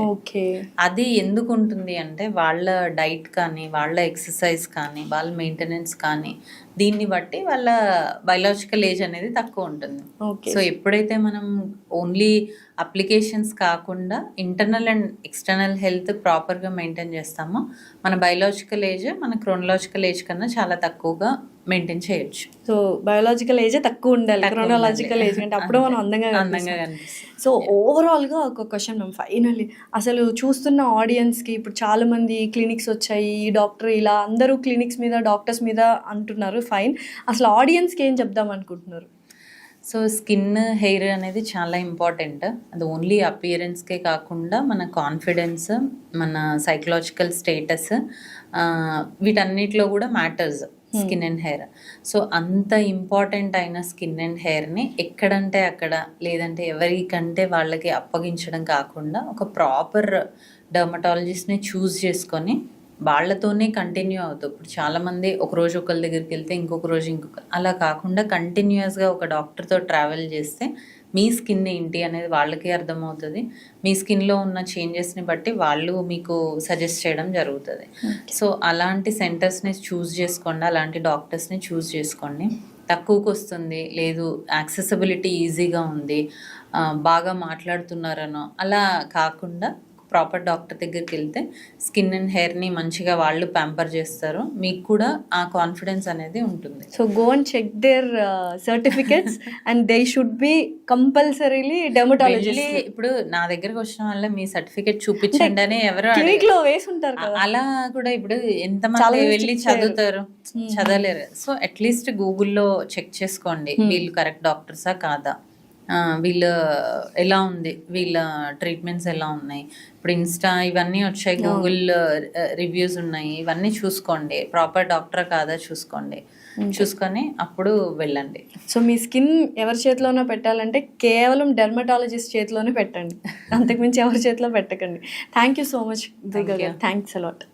అది ఎందుకు ఉంటుంది అంటే వాళ్ళ డైట్ కానీ, వాళ్ళ ఎక్సర్సైజ్ కానీ, వాళ్ళ మెయింటెనెన్స్ కానీ, దీన్ని బట్టి వాళ్ళ బయలాజికల్ ఏజ్ అనేది తక్కువ ఉంటుంది. సో ఎప్పుడైతే మనం ఓన్లీ అప్లికేషన్స్ కాకుండా ఇంటర్నల్ అండ్ ఎక్స్టర్నల్ హెల్త్ ప్రాపర్గా మెయింటైన్ చేస్తామో మన బయలాజికల్ ఏజ్ మన క్రోనలాజికల్ ఏజ్ కన్నా చాలా తక్కువగా మెయింటైన్ చేయొచ్చు. సో బయోలాజికల్ ఏజ్ తక్కువ ఉండాలి, క్రోనలాజికల్ ఏజ్ అంటే అప్పుడు మనం అందంగా కనిపిస్తాం. సో ఓవరాల్గా ఒక క్వశ్చన్ మ్యామ్, ఫైనల్లీ అసలు చూస్తున్న ఆడియన్స్కి, ఇప్పుడు చాలామంది క్లినిక్స్ వచ్చాయి, ఈ డాక్టర్ ఇలా అందరూ క్లినిక్స్ మీద, డాక్టర్స్ మీద అంటున్నారు, ఫైన్. అసలు ఆడియన్స్కి ఏం చెప్దాం అనుకుంటున్నారు? సో స్కిన్, హెయిర్ అనేది చాలా ఇంపార్టెంట్. అది ఓన్లీ అపియరెన్స్కే కాకుండా మన కాన్ఫిడెన్స్, మన సైకలాజికల్ స్టేటస్, వీటన్నిటిలో కూడా matters skin and hair. So అంత ఇంపార్టెంట్ అయిన స్కిన్ అండ్ హెయిర్ని ఎక్కడంటే అక్కడ, లేదంటే ఎవరికంటే వాళ్ళకి అప్పగించడం కాకుండా ఒక ప్రాపర్ డర్మటాలజిస్ట్ని చూస్ చేసుకొని వాళ్ళతోనే కంటిన్యూ అవుతాం. ఇప్పుడు చాలామంది ఒకరోజు ఒకరి దగ్గరికి వెళ్తే ఇంకొక రోజు ఇంకొక, అలా కాకుండా కంటిన్యూస్గా ఒక డాక్టర్తో ట్రావెల్ చేస్తే మీ స్కిన్ ఏంటి అనేది వాళ్ళకి అర్థమవుతుంది. మీ స్కిన్లో ఉన్న చేంజెస్ని బట్టి వాళ్ళు మీకు సజెస్ట్ చేయడం జరుగుతుంది. సో అలాంటి సెంటర్స్ని చూస్ చేసుకోండి, అలాంటి డాక్టర్స్ని చూస్ చేసుకోండి. తక్కువకి వస్తుంది, లేదు యాక్సెసిబిలిటీ ఈజీగా ఉంది, బాగా మాట్లాడుతున్నారనో అలా కాకుండా ప్రాపర్ డాక్టర్ దగ్గరికి వెళ్తే స్కిన్ అండ్ హెయిర్ని మంచిగా వాళ్ళు ప్యాంపర్ చేస్తారు, మీకు కూడా ఆ కాన్ఫిడెన్స్ అనేది ఉంటుంది. So go and check their certificates and they should be compulsorily dermatologist. ఇప్పుడు నా దగ్గరకు వచ్చిన వల్ల మీ సర్టిఫికేట్ చూపించండి అని ఎవరు క్లినిక్ లో వేసి ఉంటారు కదా. అలా కూడా ఇప్పుడు ఎంతమంది వెళ్ళి చదువుతారు, చదవలేరు. సో అట్లీస్ట్ గూగుల్లో చెక్ చేసుకోండి వీళ్ళు కరెక్ట్ డాక్టర్సా కాదా, వీళ్ళ ఎలా ఉంది, వీళ్ళ ట్రీట్మెంట్స్ ఎలా ఉన్నాయి. ఇప్పుడు ఇన్స్టా ఇవన్నీ వచ్చాయి, గూగుల్ రివ్యూస్ ఉన్నాయి, ఇవన్నీ చూసుకోండి. ప్రాపర్ డాక్టర్ కాదా చూసుకోండి, చూసుకొని అప్పుడు వెళ్ళండి. సో మీ స్కిన్ ఎవరి చేతిలోనో పెట్టాలంటే కేవలం డెర్మటాలజిస్ట్ చేతిలోనే పెట్టండి, అంతకుమించి ఎవరి చేతిలో పెట్టకండి. Thank you so much Durga గారు, థ్యాంక్స్ అలాట్.